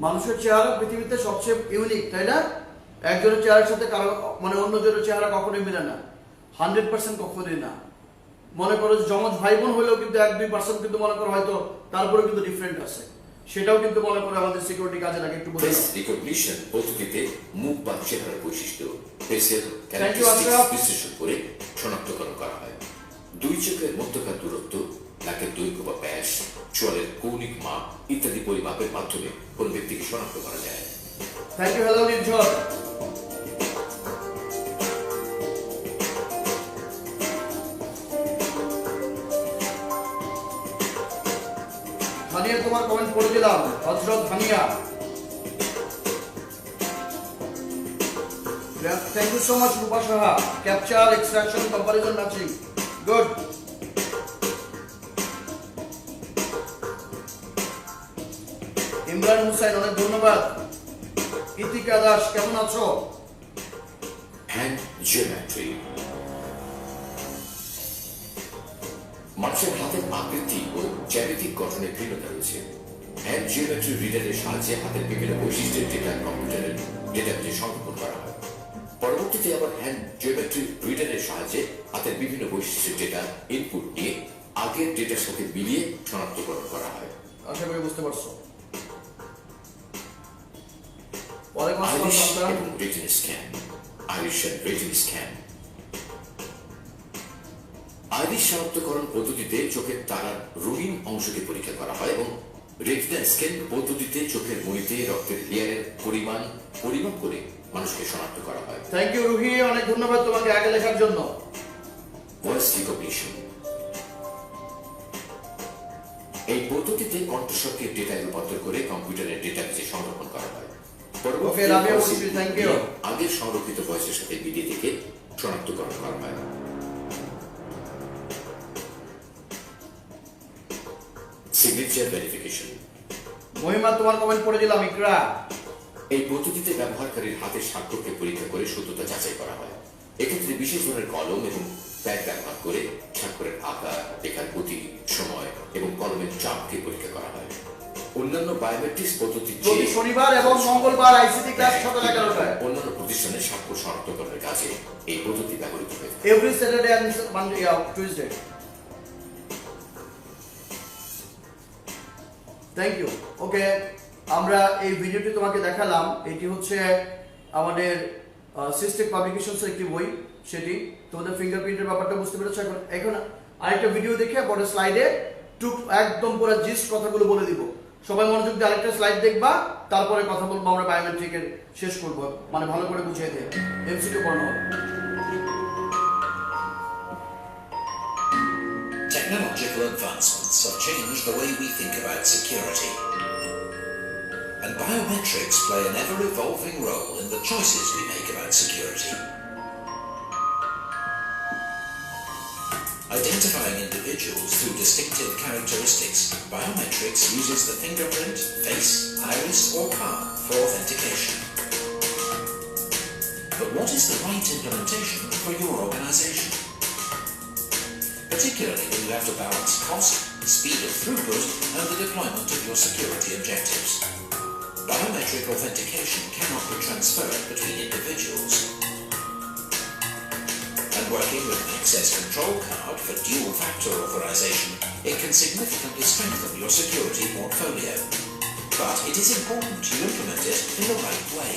Speaker 1: মানুষের চেহারা পৃথিবীতে সবচেয়ে ইউনিক, তাই না? একজনের চেহারার সাথে কারো মানে অন্যজনের চেহারা কখনোই মিলে না, 100% কখনোই না। মনে করো যমজ ভাই বোন হলেও কিন্তু 1-2% কিন্তু মনে করো হয়তো তারপরে কিন্তু ডিফারেন্ট আছে, সেটাও কিন্তু মনে করো আমাদের সিকিউরিটি কাজে লাগে। একটু বলে
Speaker 3: ফেস
Speaker 1: দাও।
Speaker 3: রিকগনিশন পদ্ধতিতে মুখ বা চেহারার বৈশিষ্ট্য facial
Speaker 1: Thank you,
Speaker 3: characteristics
Speaker 1: Ashraf.
Speaker 3: বিশ্লেষণ করে শনাক্তকরণ করা হয়। দুই চোখের মধ্যকার দূরত্ব, নাকের দৈর্ঘ্য বা ব্যাস, চোয়ালের কৌণিক মাপ ইত্যাদি পরিমাপের মাধ্যমে কোন ব্যক্তিকে শনাক্ত করা যায়।
Speaker 1: Thank you. Hello Nirjhor. Hania, তোমার কমেন্ট পড়ে দিলাম। Hazrat Hania, thank you so much. Rupa Saha, capture, extraction, comparison, matching, good. Imran Hussain, অনেক ধন্যবাদ। ইতিকা দাস, কেমন আছো?
Speaker 3: Hand geometry. মানুষের হাতের আকৃতি ও জ্যামিতিক গঠনে ভিন্নতা রয়েছে। হ্যান্ড জিওমেট্রি রিডারের সাহায্যে হাতের বিভিন্ন বৈশিষ্ট্যের ডেটা কম্পিউটারের ডেটাবেজে সংরক্ষণ করা হয়। পরবর্তীতে আবার হ্যান্ড জিওমেট্রি রিডারের সাহায্যে হাতের বিভিন্ন বৈশিষ্ট্যের ডেটা ইনপুট নিয়ে আগের ডেটার সাথে মিলিয়ে শনাক্তকরণ করা হয়।
Speaker 1: আশা করি বুঝতে পারছো। ওয়ালাইকুম আসসালাম
Speaker 3: আইরিশ
Speaker 1: সন্তান।
Speaker 3: এবং retina scan. Iris and retina scan. Iris শনাক্তকরণ পদ্ধতিতে চোখের তারার রঙিন অংশকে পরীক্ষা করা হয় এবং রেটিনা স্ক্যান পদ্ধতিতে চোখের মণিতে রক্তের লেয়ারের পরিমাণ পরিমাপ করে মানুষকে শনাক্ত করা হয়।
Speaker 1: থ্যাংক ইউ রুহি, অনেক ধন্যবাদ তোমাকে আগে লেখার জন্য।
Speaker 3: Voice recognition. এই পদ্ধতিতে কণ্ঠস্বরকে ডেটায় রূপান্তর করে কম্পিউটারের ডেটাবেজে সংরক্ষণ করা হয়।
Speaker 1: Okay, রাবিয়া বলছি, thank you.
Speaker 3: আগের সংরক্ষিত ভয়েসের সাথে মিলিয়ে থেকে শনাক্তকরণ করা হয়। Signature verification.
Speaker 1: মহিমা, তোমার কমেন্ট পড়ে দিলাম। ইকরা,
Speaker 3: এই পদ্ধতিতে ব্যবহারকারীর হাতের স্বাক্ষরকে পরীক্ষা করে সত্যতা যাচাই করা হয়। এক্ষেত্রে বিশেষ ধরনের কলম এবং প্যাড ব্যবহার করে স্বাক্ষরের আকার, লেখার গতি, সময় এবং কলমের চাপকে পরীক্ষা করা হয়। অন্যান্য বায়োমেট্রিক্স পদ্ধতির
Speaker 1: প্রতি
Speaker 3: চেয়ে
Speaker 1: শনিবার এবং মঙ্গলবার আইসিটি ক্লাস সকাল 11টায়।
Speaker 3: অন্যান্য প্রতিষ্ঠানের স্বাক্ষর শনাক্তকরণের কাজে এই পদ্ধতি ব্যবহৃত হয়ে থাকে।
Speaker 1: Every Saturday and Monday Tuesday. Thank you. Okay, আমরা এই ভিডিওটি তোমাকে দেখালাম। এটি হচ্ছে আমাদের সিস্টেম পাবলিকেশনস একটি বই, সেটি তোমাদের ফিঙ্গারপ্রিন্টের ব্যাপারটা বুঝতে পেরেছো। এখন আরেকটা ভিডিও দেখে পরে স্লাইডে একদম পুরো জিস্ট কথাগুলো বলে দিব। সবাই মনোযোগ দিয়ে আরেকটা স্লাইড দেখবা, তারপরে কথা বলবো আমরা বায়োমেট্রিকের শেষ করব, মানে ভালো করে বুঝিয়ে দিয়ে এমসিকিউ পড়ানো হবে।
Speaker 5: Technological advancements have changed the way we think about security. And biometrics play an ever-evolving role in the choices we make about security. Identifying individuals through distinctive characteristics, biometrics uses the fingerprint, face, iris or palm for authentication. But what is the right implementation for your organization? Particularly when you have to balance cost, speed of throughput and the deployment of your security objectives. Biometric authentication cannot be transferred between individuals. And working with an access control card for dual-factor authorization, it can significantly strengthen your security portfolio. But it is important you implement it in the right way.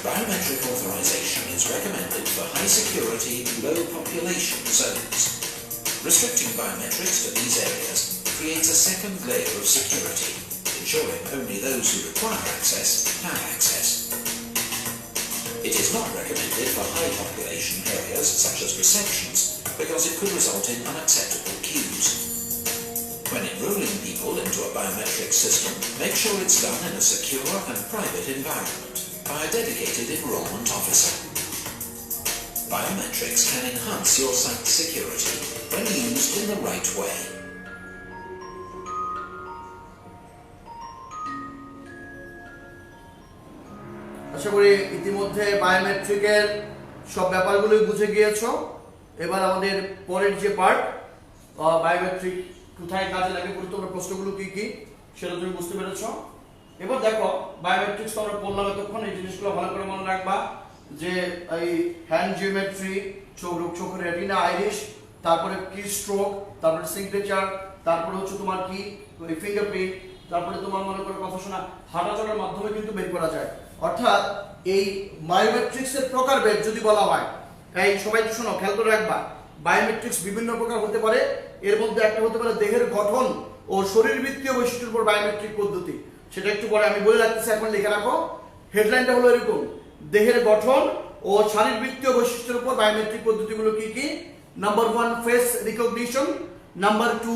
Speaker 5: Biometric authorization is recommended for high-security, low-population zones. Restricting biometrics to these areas creates a second layer of security, ensuring only those who require access have access. It is not recommended for high-population areas such as receptions because it could result in unacceptable queues. When enrolling people into a biometric system, make sure it's done in a secure and private environment by a dedicated enrollment officer. Biometrics can enhance your site's security when used in the right way.
Speaker 1: আশা করি ইতিমধ্যে বায়োমেট্রিকের সব ব্যাপারগুলোই বুঝে গিয়েছো। এবার আমাদের পরের যে part, biometric কোথায় কাজে লাগে, গুরুত্বপূর্ণ প্রশ্নগুলো কি কি সেটা তুমি বুঝতে পেরেছো। এবার দেখো বায়োমেট্রিক্স তো আমরা বললাম এতক্ষণ, এই জিনিসগুলো ভালো করে মনে রাখবা যে এই হ্যান্ড জিওমেট্রি, চোখের রেটিনা, আইরিশ, তারপরে কি স্ট্রোক, তারপরে সিগনেচার, তারপরে হচ্ছে তোমার কি ফিঙ্গারপ্রিন্ট, তারপরে তোমার মনে করো কথা শোনা, হাঁটা চলার মাধ্যমে কিন্তু বের করা যায়। অর্থাৎ এই বায়োমেট্রিক্সের প্রকারভেদ যদি বলা হয়, এই সবাই শোনো, খেয়াল করে রাখবা, বায়োমেট্রিক্স বিভিন্ন প্রকার হতে পারে। এর মধ্যে একটা হতে পারে দেহের গঠন ও শরীরবৃত্তীয় বৈশিষ্ট্যের উপর বায়োমেট্রিক পদ্ধতি। সেটা একটু পরে আমি বলে রাখতেছি, এখন লিখে রাখো। হেডলাইনটা হলো এরকম: দেহের গঠন ও শারীরবৃত্তীয় বৈশিষ্ট্যের উপর বায়োমেট্রিক পদ্ধতিগুলো কি কি? Number 1 face recognition, number 2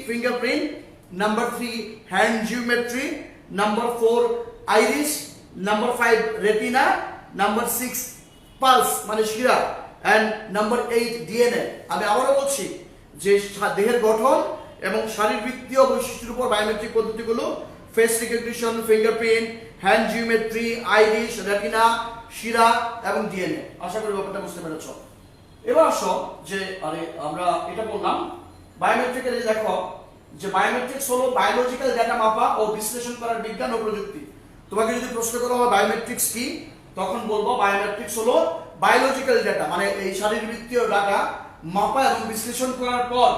Speaker 1: fingerprint, number 3 hand geometry, number 4 Irish, number 5 retina, number 6 pulse মানে শিরা, এন্ড নাম্বার 8 ডিএনএ। আমি আবারও বলছি যে দেহের গঠন এবং শারীরবৃত্তীয় বৈশিষ্ট্যের উপর বায়োমেট্রিক পদ্ধতিগুলো face recognition, fingerprint, hand geometry, Irish, retina, শিরা এবং ডিএনএ। আশা করি ব্যাপারটা বুঝতে পেরেছো। এবার আসো যে আমরা এটা বললাম বায়োমেট্রিকের, দেখো যে বায়োমেট্রিক্স হলো বায়োলজিক্যাল ডাটা মাপা ও বিশ্লেষণ করার বিজ্ঞান ও প্রযুক্তি। তোমাকে যদি প্রশ্ন করা হয় বায়োমেট্রিক্স কি, তখন বলবো বায়োমেট্রিক্স হলো বায়োলজিক্যাল ডাটা, মানে এই শারীরবৃত্তীয় ডাটা মাপা এবং বিশ্লেষণ করার পর,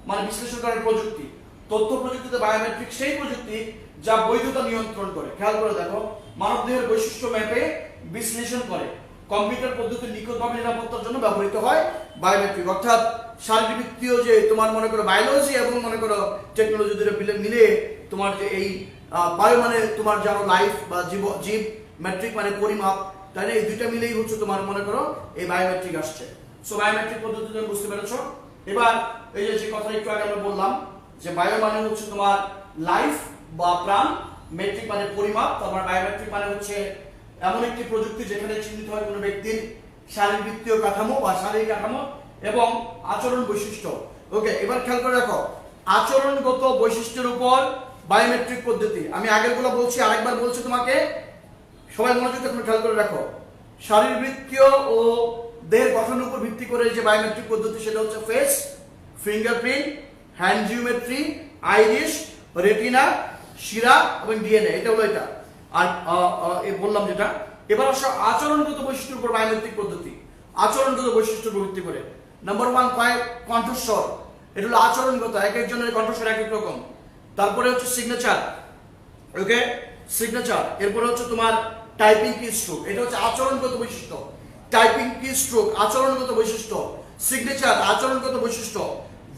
Speaker 1: মানে বিশ্লেষণ করার প্রযুক্তি। তথ্য প্রযুক্তিতে বায়োমেট্রিক সেই প্রযুক্তি যা বৈধতা নিয়ন্ত্রণ করে। খেয়াল করে দেখো, মানবদেহের বৈশিষ্ট্য ম্যাপে বিশ্লেষণ করে, কম্পিউটার পদ্ধতি নিখুঁতভাবে নিরাপত্তার জন্য ব্যবহৃত হয় বায়োমেট্রিক। অর্থাৎ শারীরবৃত্তীয় যে তোমার মনে করো বায়োলজি এবং মনে করো টেকনোলজি দুটো মিলে তোমার যে এই বায়ো মানে তোমার জানো লাইফ বা জীব, মেট্রিক মানে পরিমাপ, তাই না? এই দুইটা মিলেই হচ্ছে তোমার মনে করো এই বায়োমেট্রিক আসছে। সো বায়োমেট্রিক পদ্ধতি তুমি বুঝতে পেরেছো। এবার এই যে কথা একটু আগে আমরা বললাম যে বায়ো মানে হচ্ছে তোমার লাইফ বা প্রাণ, মেট্রিক মানে পরিমাপ, তারপর বায়োমেট্রিক মানে হচ্ছে এমন একটি প্রযুক্তি যেখানে চিহ্নিত হয় কোনো ব্যক্তির শারীরবৃত্তীয় কাঠামো বা শারীরিক কাঠামো এবং আচরণ বৈশিষ্ট্য। ওকে, এবার খেয়াল করে রাখো, আচরণগত বৈশিষ্ট্যের উপর বায়োমেট্রিক পদ্ধতি। আমি আগেরগুলো বলছি, আরেকবার বলছি তোমাকে, সবাই মনোযোগ দিয়ে খেয়াল করে রাখো। শারীরবৃত্তীয় ও দেহের গঠনের উপর ভিত্তি করে যে বায়োমেট্রিক পদ্ধতি সেটা হচ্ছে face, fingerprint, hand geometry, Irish, retina, শিরা এবং ডিএনএ। এটা হলো এটা। আর বললাম যেটা, এবার আসো আচরণগত বৈশিষ্ট্যের উপর বায়োমেট্রিক পদ্ধতি। আচরণগত বৈশিষ্ট্যের উপর ভিত্তি করে নাম্বার 1 কণ্ঠস্বর, এটা হলো আচরণগত, এক একজনের কণ্ঠস্বর এক এক রকম। তারপরে হচ্ছে সিগনেচার, ওকে, সিগনেচার। এরপরে হচ্ছে তোমার টাইপিং কি স্ট্রোক, এটা হচ্ছে আচরণগত বৈশিষ্ট্য। টাইপিং কি স্ট্রোক আচরণগত বৈশিষ্ট্য, সিগনেচার আচরণগত বৈশিষ্ট্য,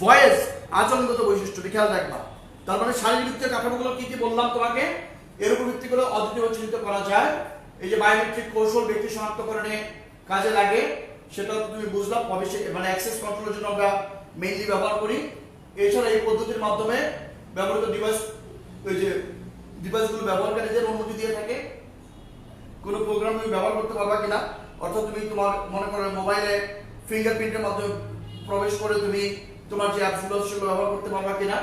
Speaker 1: ভয়েস আচরণগত বৈশিষ্ট্য, খেয়াল রাখবা। তার মানে শারীরবৃত্তীয় কাঠামোগুলো কি কি বললাম তোমাকে, এর উপর ভিত্তি করে অদ্বিতীয় চিহ্নিত করা যায়। এই যে বায়োমেট্রিক কৌশল ব্যক্তি শনাক্তকরণে কাজে লাগে সেটা তুমি বুঝলাম, অবশ্যই মানে অ্যাক্সেস কন্ট্রোলের জন্য আমরা মেইনলি ব্যবহার করি। এছাড়া এই পদ্ধতির মাধ্যমে ব্যবহৃত ডিভাইস, ওই যে ডিভাইসগুলো ব্যবহারকারীদের অনুমতি দিয়ে থাকে কোনো প্রোগ্রাম তুমি ব্যবহার করতে পারবা কিনা, অর্থাৎ তুমি তোমার মনে করো মোবাইলে ফিঙ্গারপ্রিন্টের মাধ্যমে প্রবেশ করে তুমি তোমার যে অ্যাপসগুলো সেগুলো ব্যবহার করতে পারবা কিনা।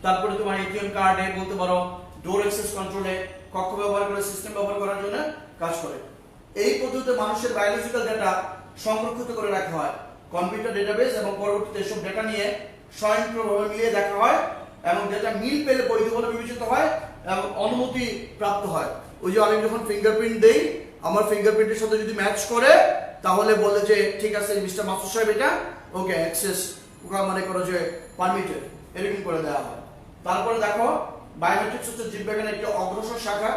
Speaker 1: তারপরে তোমার এটিএম কার্ডে বলতে পারো, ডোর অ্যাক্সেস কন্ট্রোলে, কক্ষ ব্যবহার করে সিস্টেম ব্যবহার করার জন্য কাজ করে। এই পদ্ধতিতে মানুষের বায়োলজিক্যাল ডেটা সংরক্ষিত করে রাখা হয় কম্পিউটার ডেটাবেস, এবং পরবর্তীতে এসব ডেটা নিয়ে স্বয়ংক্রিয়ভাবে মিলিয়ে দেখা হয় এবং ডেটা মিল পেলে বৈধ বলে বিবেচিত হয় এবং অনুমতি প্রাপ্ত হয়। ওই যে আমি যখন ফিঙ্গারপ্রিন্ট দেই, আমার ফিঙ্গারপ্রিন্টের সাথে যদি ম্যাচ করে তাহলে বলে যে ঠিক আছে মিস্টার মাসুদ সাহেব এটা ওকে অ্যাক্সেস মানে করো যে পারমিটেড, এরকম করে দেওয়া হয়। তারপরে দেখো বায়োমেট্রিক্স হচ্ছে জীববিজ্ঞানের একটি অগ্রসর শাখা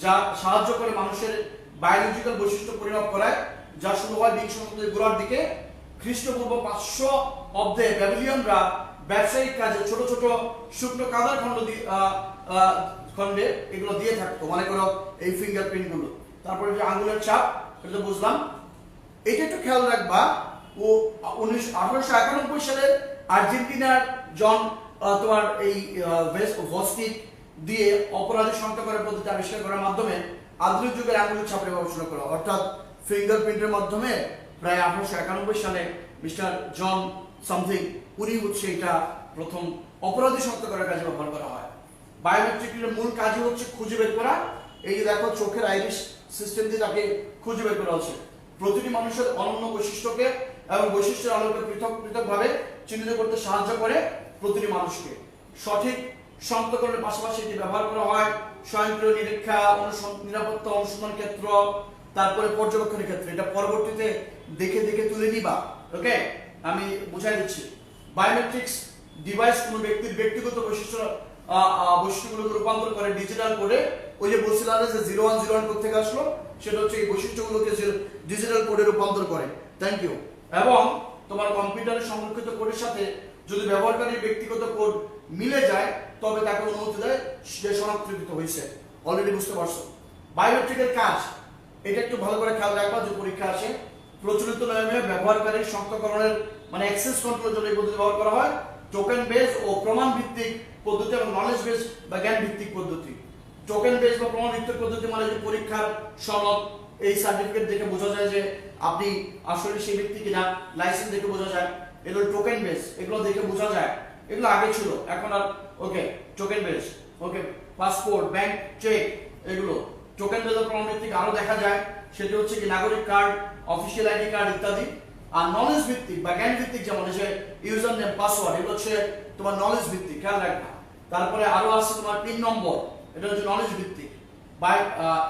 Speaker 1: যা সাহায্য করে মানুষের বায়োলজিক্যাল বৈশিষ্ট্য পরিমাপ করায়, যা শুরু হয় বিংশ শতাব্দীর গোড়ার দিকে। খ্রিস্টপূর্ব 500 অব্দে ব্যাবিলিয়নরা ব্যবসায়িক কাজে ছোট ছোট শুকনো কাদার খণ্ডে এগুলো দিয়ে থাকতো, মনে করো এই ফিঙ্গারপ্রিন্ট গুলো। তারপরে যে আঙ্গুলের ছাপ, এটা তো বুঝলাম। এটা একটু খেয়াল রাখবা, ও 1891 সালে আর্জেন্টিনার জন তোমার এই ভস্টিক দিয়ে অপরাধী শনাক্ত করার পদ্ধতি আবিষ্কার করার মাধ্যমে আধুনিক যুগের আঙ্গুলের ছাপের গবেষণা করা, অর্থাৎ ফিঙ্গারপ্রিন্টের মাধ্যমে প্রায় 1891 সালে মিস্টার জন সামথিং উনি হচ্ছে এটা প্রথম অপরাধী শনাক্ত করার কাজে ব্যবহার করা হয়। বায়োমেট্রিকের মূল কাজই হচ্ছে খুঁজে বের করা। এই যে দেখো চোখের আইরিশ সিস্টেম দিয়ে তাকে খুঁজে বের করা হচ্ছে। প্রতিটি মানুষের অনন্য বৈশিষ্ট্যকে এবং বৈশিষ্ট্যের আলোকে পৃথক পৃথকভাবে চিহ্নিত করতে সাহায্য করে প্রতিটি মানুষকে। সঠিক শনাক্তকরণের পাশাপাশি এটি ব্যবহার করা হয় স্বয়ংক্রিয় নিরীক্ষা, নিরাপত্তা অনুসন্ধান ক্ষেত্র, তারপরে পর্যবেক্ষণের ক্ষেত্রে। এটা পরবর্তীতে দেখে দেখে তুলে নিবা, ওকে, আমি বুঝাই দিচ্ছি। বায়োমেট্রিক্স ডিভাইস কোনো ব্যক্তির ব্যক্তিগত বৈশিষ্ট্যগুলোকে রূপান্তর করে ডিজিটাল কোডে। ওই যে বলছিলাম যে 0101 কোড থেকে আসলো, সেটা হচ্ছে এই বৈশিষ্ট্যগুলোকে ডিজিটাল কোডে রূপান্তর করে। Thank you. এবং তোমার কম্পিউটারে সংরক্ষিত কোডের সাথে যদি ব্যবহারকারীর ব্যক্তিগত কোড মিলে যায় তবে তাকে অনুমতি দেয় যে শনাক্তকৃত হয়েছে। অলরেডি বুঝতে পারছো বায়োমেট্রিকের কাজ। এটা একটু ভালো করে খেয়াল রাখবা যে পরীক্ষা আসে। প্রচলিত নিয়মে ব্যবহারকারীর শনাক্তকরণের মানে অ্যাক্সেস কন্ট্রোলের জন্য এই পদ্ধতি ব্যবহার করা হয় টোকেন বেস ও প্রমাণ ভিত্তিক পদ্ধতি এবং নলেজ বেস বা জ্ঞান ভিত্তিক পদ্ধতি। টোকেন বেস বা প্রমাণ ভিত্তিক পদ্ধতি মানে যে পরীক্ষার সনদ, এই সার্টিফিকেট দেখে বোঝা যায় যে আপনি আসলে সেই ব্যক্তি কিনা, লাইসেন্স দেখে বোঝা যায়, এগুলো টোকেন বেস, এগুলো দেখে বোঝা যায়। এগুলো আগে ছিল, এখন আর ওকে টোকেন বেস, ওকে পাসপোর্ট, ব্যাংক চেক, এগুলো টোকেন বেস প্রমাণ ভিত্তিক আরো দেখা যায়। সেটা হচ্ছে কি নাগরিক কার্ড, অফিসিয়াল আইডি কার্ড ইত্যাদি। আর নলেজ ভিত্তিক বা জ্ঞান ভিত্তিক যেমন যে ইউজার নেম, পাসওয়ার্ড, এগুলো হচ্ছে তোমার নলেজ ভিত্তিক, খেয়াল রাখবা। তারপরে আরো আছে তোমার পিন নম্বর, এটা হচ্ছে নলেজ ভিত্তিক।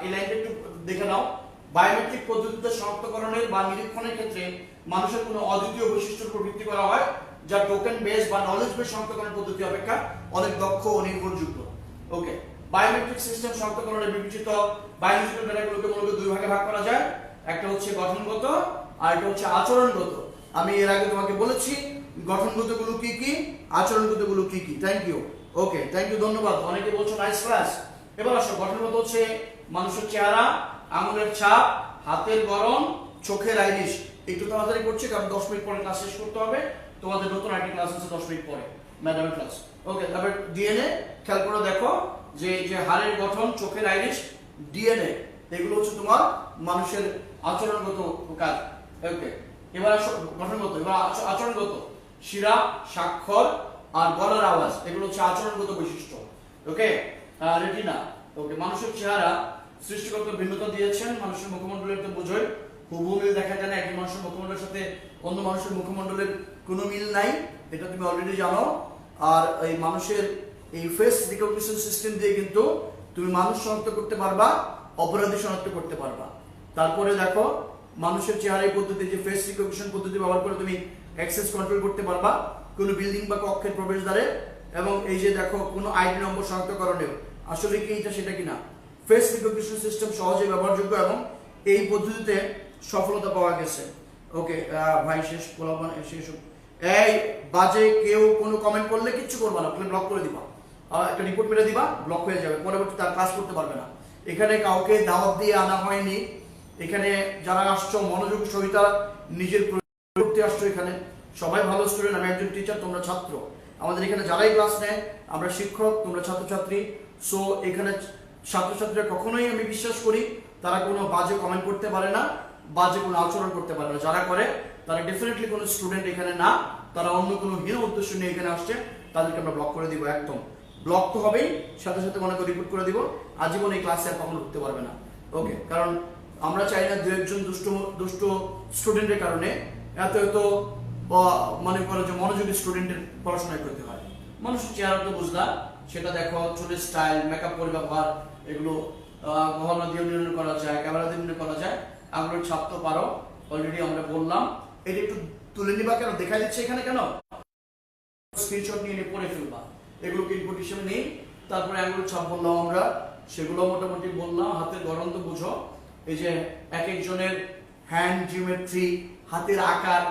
Speaker 1: এই লাইনটা একটু দেখে নাও। বায়োমেট্রিক পদ্ধতিতে শনাক্তকরণের বা নিরীক্ষণের ক্ষেত্রে মানুষের কোনো অদ্বিতীয় বৈশিষ্ট্যের উপর ভিত্তি করা হয় যা টোকেন বেস বা নলেজ বেস শনাক্তকরণ পদ্ধতি অপেক্ষা অনেক দক্ষ ও নির্ভরযোগ্য। ওকে, বায়োমেট্রিক সিস্টেম শনাক্তকরণের বিবেচিত বায়োলজিক্যাল ডেটাগুলোকে মূলত দুই ভাগে ভাগ করা যায়। একটা হচ্ছে গঠনগত আর একটা হচ্ছে আচরণগত। আমি এর আগে তোমাকে বলেছি গঠনগত গুলো কি কি, আচরণগত গুলো কি কি। Thank you. Okay, thank you, ধন্যবাদ। অনেকে বলছো নাইস ক্লাস। এবার আসো, গঠনগত হচ্ছে মানুষের চেহারা, আঙুলের ছাপ, হাতের গড়ন, চোখের আইরিশ। একটু তাড়াতাড়ি করছি কারণ 10 মিনিট পরে ক্লাস শেষ করতে হবে। তোমাদের নতুন আরেকটি ক্লাস আছে 10 মিনিট পরে, ম্যাডামের ক্লাস। ওকে, তারপর ডিএনএ খেয়াল করে দেখো যে যে হাড়ের গঠন, চোখের আইরিশ, ডিএনএ, এগুলো হচ্ছে তোমার মানুষের আচরণগত কাজ। ওকে, এবার গঠনগত, এবার আচরণগত। শিরা, স্বাক্ষর আর গলার আওয়াজ, এগুলো হচ্ছে আচরণগত বৈশিষ্ট্য। ওকে, রেটিনা, ওকে, মানুষের চেহারা সৃষ্টিকর্তা ভিন্নতা দিয়েছেন, মানুষের মুখমণ্ডলের তো বোঝোই, হুবহু মিল দেখা যায় না, একজন মানুষের মুখমণ্ডলের সাথে অন্য মানুষের মুখমণ্ডলের কোনো মিল নাই, এটা তুমি অলরেডি জানো। আর এই মানুষের এই ফেস রিকগনিশন সিস্টেম দিয়ে কিন্তু তুমি মানুষ শনাক্ত করতে পারবা, অপরাধী শনাক্ত করতে পারবা। তারপরে দেখো মানুষের চেহারা পদ্ধতি, যে ফেস রিকগনিশন পদ্ধতি ব্যবহার করে তুমি অ্যাক্সেস কন্ট্রোল করতে পারবা কোনো বিল্ডিং বা কক্ষের প্রবেশদ্বারে। এবং এই যে দেখো কোনো আইডি নম্বর শনাক্তকরণেও আসলে কি এটা সেটা কিনা, ফেস রিকগনিশন সিস্টেম সহজে ব্যবহারযোগ্য এবং এই পদ্ধতিতে সফলতা পাওয়া গেছে। ওকে ভাই শেষ বলবো শেষ। এই বাজে কেউ কোনো কমেন্ট করলে কিচ্ছু করবা না, তুমি ব্লক করে দিবা, একটা রিপোর্ট মেরে দিবা, ব্লক হয়ে যাবে, পরবর্তী তার ক্লাস করতে পারবে না। এখানে কাউকে দাওয়াত দিয়ে আনা হয়নি, এখানে যারা আসছো মনোযোগ সহিত নিজের করতে আসছো, এখানে সবাই ভালো স্টুডেন্ট, আমি একজন টিচার, তোমরা ছাত্র। আমাদের এখানে যারাই ক্লাস নেয় আমরা শিক্ষক, তোমরা ছাত্রছাত্রী। সো এখানে ছাত্রছাত্রীরা কখনোই আমি বিশ্বাস করি তারা কোনো বাজে কমেন্ট করতে পারে না, বাজে কোনো আচরণ করতে পারে না। যারা করে তারা ডেফিনেটলি কোনো স্টুডেন্ট এখানে না, তারা অন্য কোনো হীন উদ্দেশ্য নিয়ে এখানে আসছে, তাদেরকে আমরা ব্লক করে দিব। একদম ব্লক তো হবেই, সাথে সাথে মনে করে রিপোর্ট করে দিব, আজীবন এই ক্লাসে আর কখনো ঢুকতে পারবে না। ওকে, কারণ আমরা চাই না দু একজন দুষ্ট স্টুডেন্টের কারণে এত মনে করো যে মনোযোগী স্টুডেন্টের পড়াশোনায় করতে হয়। মানুষের চেহারা তো বুঝলা, সেটা দেখো, চুলের স্টাইল, মেকআপ করে ব্যবহার, এগুলো গহনা দিয়ে নির্ণয় করা যায়, ক্যামেরা দিয়ে নির্ণয় করা যায়। আঙুলের ছাপ তো পারো, অলরেডি আমরা বললাম। এটা একটু তুলে নিবা, কেন দেখা দিচ্ছে এখানে, কেন স্ক্রিনশট নিয়ে পড়ে ফেলবা, এগুলোকে ইনপুট হিসেবে নেই। তারপরে আঙুলের ছাপ বললাম আমরা, সেগুলো মোটামুটি বললাম। হাতের গড়ন তো বুঝো, এই যে এক একজনের হ্যান্ড জিওমেট্রি, হাতের আকার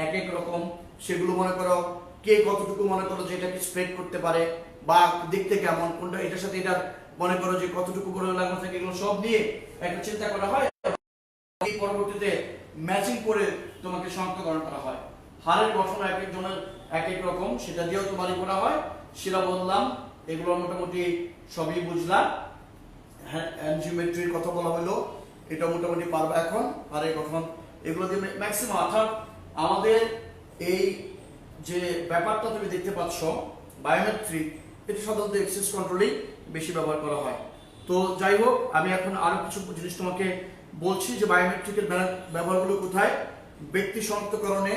Speaker 1: এক এক রকম, সেগুলো মনে করো কে কতটুকু মনে করো যে এটাকে স্প্রেড করতে পারে বা দেখতে কেমন, কোনটা এটার সাথে এটা মনে করো যে কতটুকু করে লাগানো থাকে, এগুলো সব নিয়ে একটা চিন্তা করা হয়। এই পরবর্তীতে ম্যাচিং করে তোমাকে শনাক্তকরণ করা হয়। হাড়ের গঠন এক একজনের এক এক রকম, সেটা দিয়েও তোমারই করা হয়, সেটা বললাম। এগুলো মোটামুটি সবই বুঝলাম। জিওমেট্রির কথা বলা হলো, এটা মোটামুটি পারবা এখন। হাড়ের গঠন এগুলো দিয়ে ম্যাক্সিমাম, অর্থাৎ আমাদের এই যে ব্যাপারটা তুমি দেখতে পাচ্ছ বায়োমেট্রিক, এটা সাধারণত অ্যাক্সেস কন্ট্রোলেই বেশি ব্যবহার করা হয়। তো যাই হোক, আমি এখন আরো কিছু জিনিস তোমাকে বলছি যে বায়োমেট্রিকের ব্যবহারগুলো কোথায়। ব্যক্তি শনাক্তকরণে,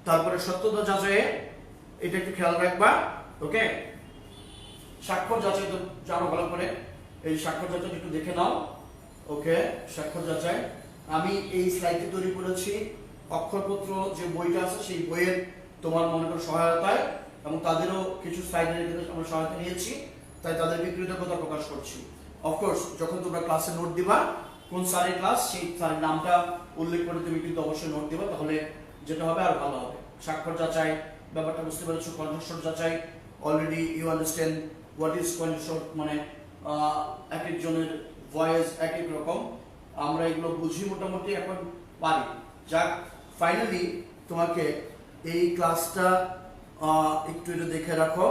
Speaker 1: তারপরে সত্যতা যাচাইয়ে, এটা একটু খেয়াল রাখবা। ওকে, স্বাক্ষর যাচাই তো জানো ভালো করে, এই স্বাক্ষর যাচাই একটু দেখে নাও। ওকে, স্বাক্ষর যাচাই আমি এই স্লাইডটি তৈরি করেছি অক্ষরপত্র যে বইটা আছে সেই বইয়ের তোমার মনে করো সহায়তায়, এবং তাদেরও কিছু স্লাইডের আমরা সহায়তা নিয়েছি, তাই তাদেরকে কৃতজ্ঞতা প্রকাশ করছি। অফকোর্স যখন তোমরা ক্লাসে নোট দিবা, কোন স্যারের ক্লাস, সেই স্যারের নামটা উল্লেখ করে তুমি কিন্তু অবশ্যই নোট দিবা, তাহলে যেটা হবে আর ভালো হবে। স্বাক্ষর যাচাই ব্যাপারটা বুঝতে পেরেছো, কণ্ঠস্বর যাচাই already you understand what is কণ্ঠস্বর, মানে এক একজনের ভয়েস এক এক রকম, আমরা এগুলো বুঝি মোটামুটি এখন পারি। যাক, ফাইনালি তোমাকে এই ক্লাসটা একটু একটু দেখে রাখো।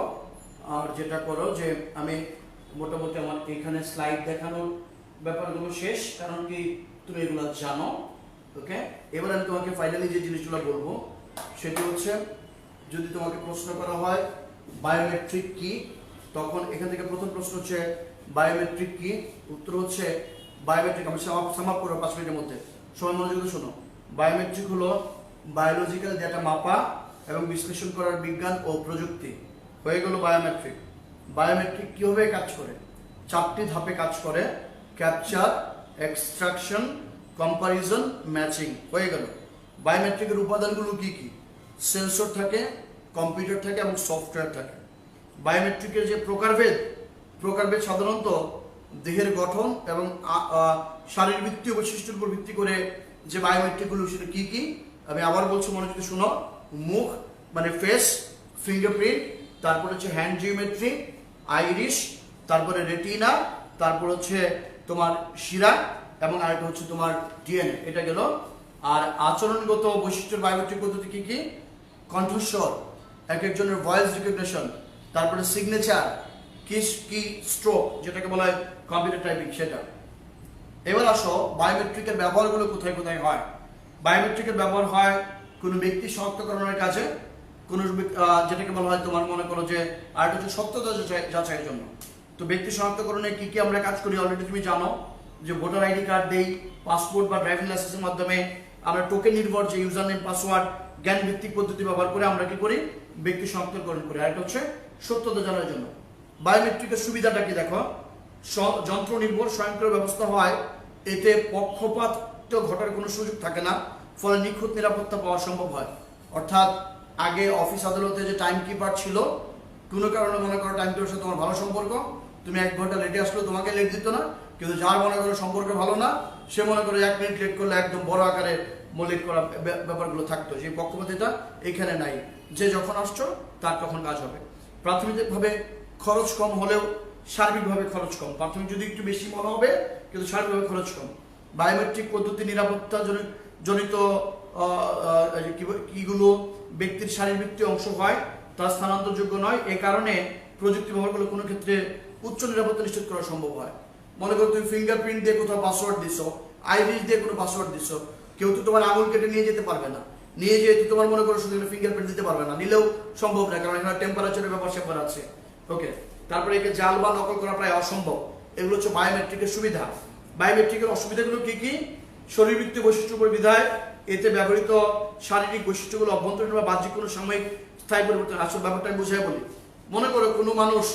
Speaker 1: আর যেটা করো যে আমি মোটামুটি আমার এখানে স্লাইড দেখানোর ব্যাপারগুলো শেষ, কারণ কি তুমি এগুলো জানো। ওকে, এবার আমি তোমাকে ফাইনালি যে জিনিসগুলো বলবো সেটি হচ্ছে, যদি তোমাকে প্রশ্ন করা হয় বায়োমেট্রিক কি, তখন এখান থেকে প্রথম প্রশ্ন হচ্ছে বায়োমেট্রিক কি, উত্তর হচ্ছে বায়োমেট্রিক, আমি সামাপ করবো 5 মিনিটের মধ্যে, সময় মনোযোগ শোনো। বায়োমেট্রিক হলো বায়োলজিক্যাল ডেটা মাপা এবং বিশ্লেষণ করার বিজ্ঞান ও প্রযুক্তি। হয়ে গেল বায়োমেট্রিক। বায়োমেট্রিক কিভাবে কাজ করে? 4টি ধাপে কাজ করে: ক্যাপচার, এক্সট্রাকশন, কম্পারিজন, ম্যাচিং। হয়ে গেল। বায়োমেট্রিকের উপাদানগুলো কি কি? সেন্সর থাকে, কম্পিউটার থাকে এবং সফটওয়্যার থাকে। বায়োমেট্রিকের যে প্রকারভেদ সাধারণত দেহের গঠন এবং শারীরবৃত্তীয় বৈশিষ্ট্যের উপর ভিত্তি করে যে বায়োমেট্রিকগুলো সেটা কি কি আমি আবার বলছি, মনোযোগ শুনো। মুখ মানে ফেস, ফিঙ্গারপ্রিন্ট, তারপর হচ্ছে হ্যান্ড জিওমেট্রি, আইরিশ, তারপরে রেটিনা, তারপর হচ্ছে তোমার শিরা, এবং আরেকটা হচ্ছে তোমার ডিএনএ। এটা গেল। আর আচরণগত বৈশিষ্ট্যের বায়োমেট্রিক পদ্ধতি কি কি? কণ্ঠস্বর, এক একজনের ভয়েস রিকগনিশন, তারপরে সিগনেচার, কি স্ট্রোক যেটাকে বলা হয় কম্পিউটার টাইপিং, সেটা। এবার আসো বায়োমেট্রিকের ব্যবহারগুলো কোথায় কোথায় হয়। বায়োমেট্রিকের ব্যবহার হয় কোনো ব্যক্তি শনাক্তকরণের কাজে, কোনো যেটাকে বলা হয় তোমার মনে করো যে আরেকটা হচ্ছে সত্যতা যাচাইয়ের জন্য। তো ব্যক্তি শনাক্তকরণে কি কি আমরা কাজ করি অলরেডি তুমি জানো। যে ভোটার আইডি কার্ড দেই, পাসপোর্ট বা ড্রাইভিং লাইসেন্সের মাধ্যমে আমরা টোকেন নির্ভর যে ইউজার নেম পাসওয়ার্ড জ্ঞান ভিত্তিক পদ্ধতি ব্যবহার করে আমরা কি করি, ব্যক্তি শনাক্তকরণ করি। আর এটা হচ্ছে সত্যতা জানার জন্য। বায়োমেট্রিকের সুবিধাটা কি দেখো, যন্ত্র নির্ভর স্বয়ংক্রিয় ব্যবস্থা হয়, এতে পক্ষপাত ঘটার কোনো সুযোগ থাকে না, ফলে নিখুঁত নিরাপত্তা পাওয়া সম্ভব হয়। অর্থাৎ আগে অফিস আদালতে যে টাইম কিপার ছিল, কোনো কারণে মনে করো টাইম কিপারের সাথে তোমার ভালো সম্পর্ক, তুমি 1 ঘন্টা লেটে আসলে তোমাকে লেট দিত না, কিন্তু যার মনে করো সম্পর্ক ভালো না, সে মনে করে 1 মিনিট লেট করলে একদম বড় আকারে লেট করা ব্যাপারগুলো থাকতো। সেই পক্ষপাতিতা এখানে নাই, যে যখন আসছো তার তখন কাজ হবে। প্রাথমিকভাবে খরচ কম হলেও সার্বিকভাবে খরচ কম, প্রাথমিক যদি একটু বেশি মনে হবে কিন্তু সার্বিকভাবে খরচ কম। বায়োমেট্রিক পদ্ধতি নিরাপত্তা জনিত কিগুলো ব্যক্তির শারীরবৃত্তীয় অংশ হয়, তা স্থানান্তরযোগ্য নয়। এ কারণে প্রযুক্তি ব্যবহার করলে কোনো ক্ষেত্রে উচ্চ নিরাপত্তা নিশ্চিত করা সম্ভব হয়। মনে করো তুমি ফিঙ্গারপ্রিন্ট দিয়ে কোথাও পাসওয়ার্ড দিছো, আইরিস দিয়ে কোনো পাসওয়ার্ড দিছো, কেউ তো তোমার আঙুল কেটে নিয়ে যেতে পারবে না, নিয়ে যেহেতু তোমার মনে করো শুধু ফিঙ্গারপ্রিন্ট দিতে পারবে না, নিলেও সম্ভব না, কারণ এখানে টেম্পারেচারের ব্যাপার স্যাপার আছে। ওকে, তারপরে একে জাল বা নকল করা প্রায় অসম্ভব। এগুলো হচ্ছে বায়োমেট্রিকের সুবিধা। বায়োমেট্রিকের অসুবিধাগুলো কি কি? শরীরবৃত্তীয় বৈশিষ্ট্য উপর বিধায় এতে ব্যবহৃত শারীরিক বৈশিষ্ট্যগুলো অভ্যন্তরীণ বা বাহ্যিক কোনো সাময়িক স্থায়ী পরিবর্তন। আসল ব্যাপারটা আমি বুঝাই বলি। মনে করো কোনো মানুষ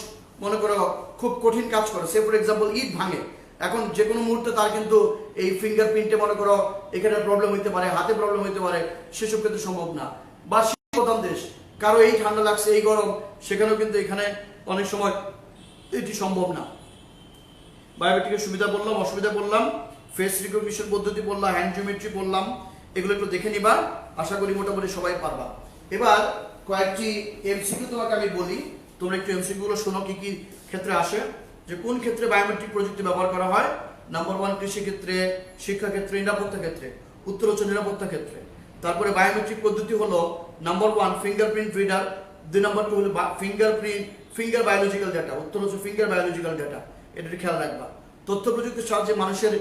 Speaker 1: মনে করো খুব কঠিন কাজ করে, সে ফর এক্সাম্পল ইট ভাঙে, এখন যে কোনো মুহূর্তে তার কিন্তু এই ফিঙ্গারপ্রিন্টে মনে করো এখানে প্রবলেম হইতে পারে, হাতে প্রবলেম হইতে পারে, সেসব কিন্তু সম্ভব না। বা শীতপ্রধান দেশ, কারো এই ঠান্ডা লাগছে, এই গরম, সেখানেও কিন্তু এখানে অনেক সময় এটি সম্ভব না। বায়োমেট্রিকের সুবিধা বললাম, অসুবিধা বললাম, ফেস রিকগনিশন পদ্ধতি বললাম, হ্যান্ড জিওমেট্রি বললাম, এগুলো একটু দেখে নিবা, আশা করি মোটামুটি সবাই পারবা। এবার কয়েকটি এমসিকিউ তোমাকে আমি বলি, তোমরা একটু এমসিকিউ গুলো শোনো কি কি ক্ষেত্রে আসে, যে কোন ক্ষেত্রে বায়োমেট্রিক প্রযুক্তি ব্যবহার করা হয়। নাম্বার 1 কৃষি ক্ষেত্রে, শিক্ষা ক্ষেত্রে, নিরাপত্তা ক্ষেত্রে। উত্তর হচ্ছে নিরাপত্তা ক্ষেত্রে। তারপরে বায়োমেট্রিক পদ্ধতি হলো নাম্বার 1 ফিঙ্গারপ্রিন্ট রিডার, 2 নাম্বার 2 হলো ফিঙ্গার বায়োলজিক্যাল ডাটা। উত্তর হচ্ছে ফিঙ্গার বায়োলজিক্যাল ডাটা, এটা খেয়াল রাখবা। তথ্য প্রযুক্তির সাহায্যে মানুষের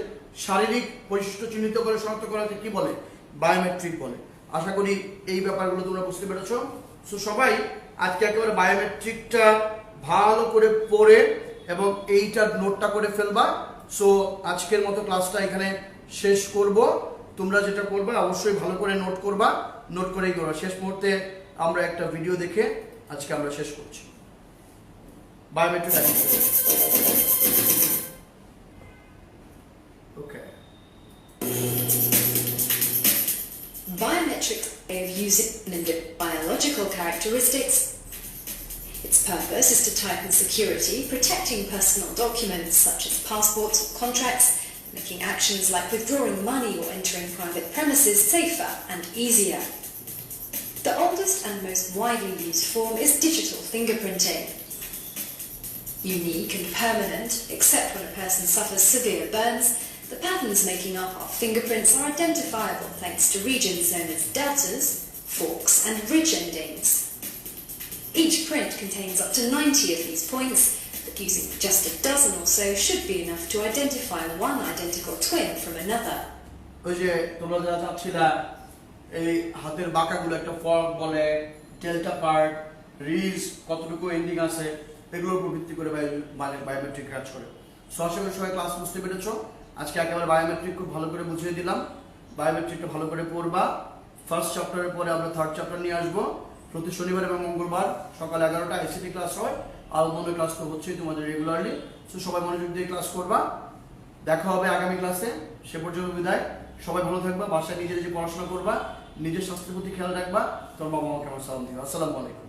Speaker 1: শারীরিক বৈশিষ্ট্য চিহ্নিত করে শনাক্ত করাকে কি বলে? বায়োমেট্রিক বলে। আশা করি এই ব্যাপারগুলো তোমরা বুঝতে পেরেছো। সো সবাই আজকে একেবারে বায়োমেট্রিকটা ভালো করে পড়ে এবং এইটার নোটটা করে ফেলবা। সো আজকের মতো ক্লাসটা এখানে শেষ করব। তোমরা যেটা করবে অবশ্যই ভালো করে নোট করবা, নোট করেই করবা। শেষ মুহূর্তে আমরা একটা ভিডিও দেখে আজকে আমরা শেষ করছি। Biometric
Speaker 6: Biometric way of using biological characteristics. Its purpose is to tighten security, protecting personal documents such as passports or contracts, making actions like withdrawing money or entering private premises safer and easier. The oldest and most widely used form is digital fingerprinting. Unique and permanent, except when a person suffers severe burns, the patterns making up our fingerprints are identifiable thanks to regions known as deltas, forks and ridge endings. Each print contains up to 90 of these points, but using just a dozen or so should be enough to identify one identical twin from another.
Speaker 1: ওই যে তোমরা যারা চাচ্ছিলা এই হাতের বাঁকাগুলো একটা fork বলে, delta part, ridge কতটুকু ending আছে, এগুলোর উপর ভিত্তি করে বায়োমেট্রিক কাজ করে। সো আশা করি সবাই ক্লাস বুঝতে পেরেছো। আজকে একেবারে বায়োমেট্রিক খুব ভালো করে বুঝিয়ে দিলাম। বায়োমেট্রিকটা ভালো করে পড়বা। ফার্স্ট চ্যাপ্টারের পরে আমরা থার্ড চ্যাপ্টার নিয়ে আসবো। প্রতি শনিবার এবং মঙ্গলবার সকাল 11টা আইসিটি ক্লাস হয়। আর অন্য ক্লাস তো হচ্ছেই তোমাদের রেগুলারলি। সো সবাই মনোযোগ দিয়ে ক্লাস করবা। দেখা হবে আগামী ক্লাসে। সে পর্যন্ত বিদায়। সবাই ভালো থাকবা, বাসায় নিজে নিজে পড়াশোনা করবা, নিজের স্বাস্থ্যের প্রতি খেয়াল রাখবা। তোমার বাবা মাকে আমার সালাম দিবা। আসসালামু আলাইকুম।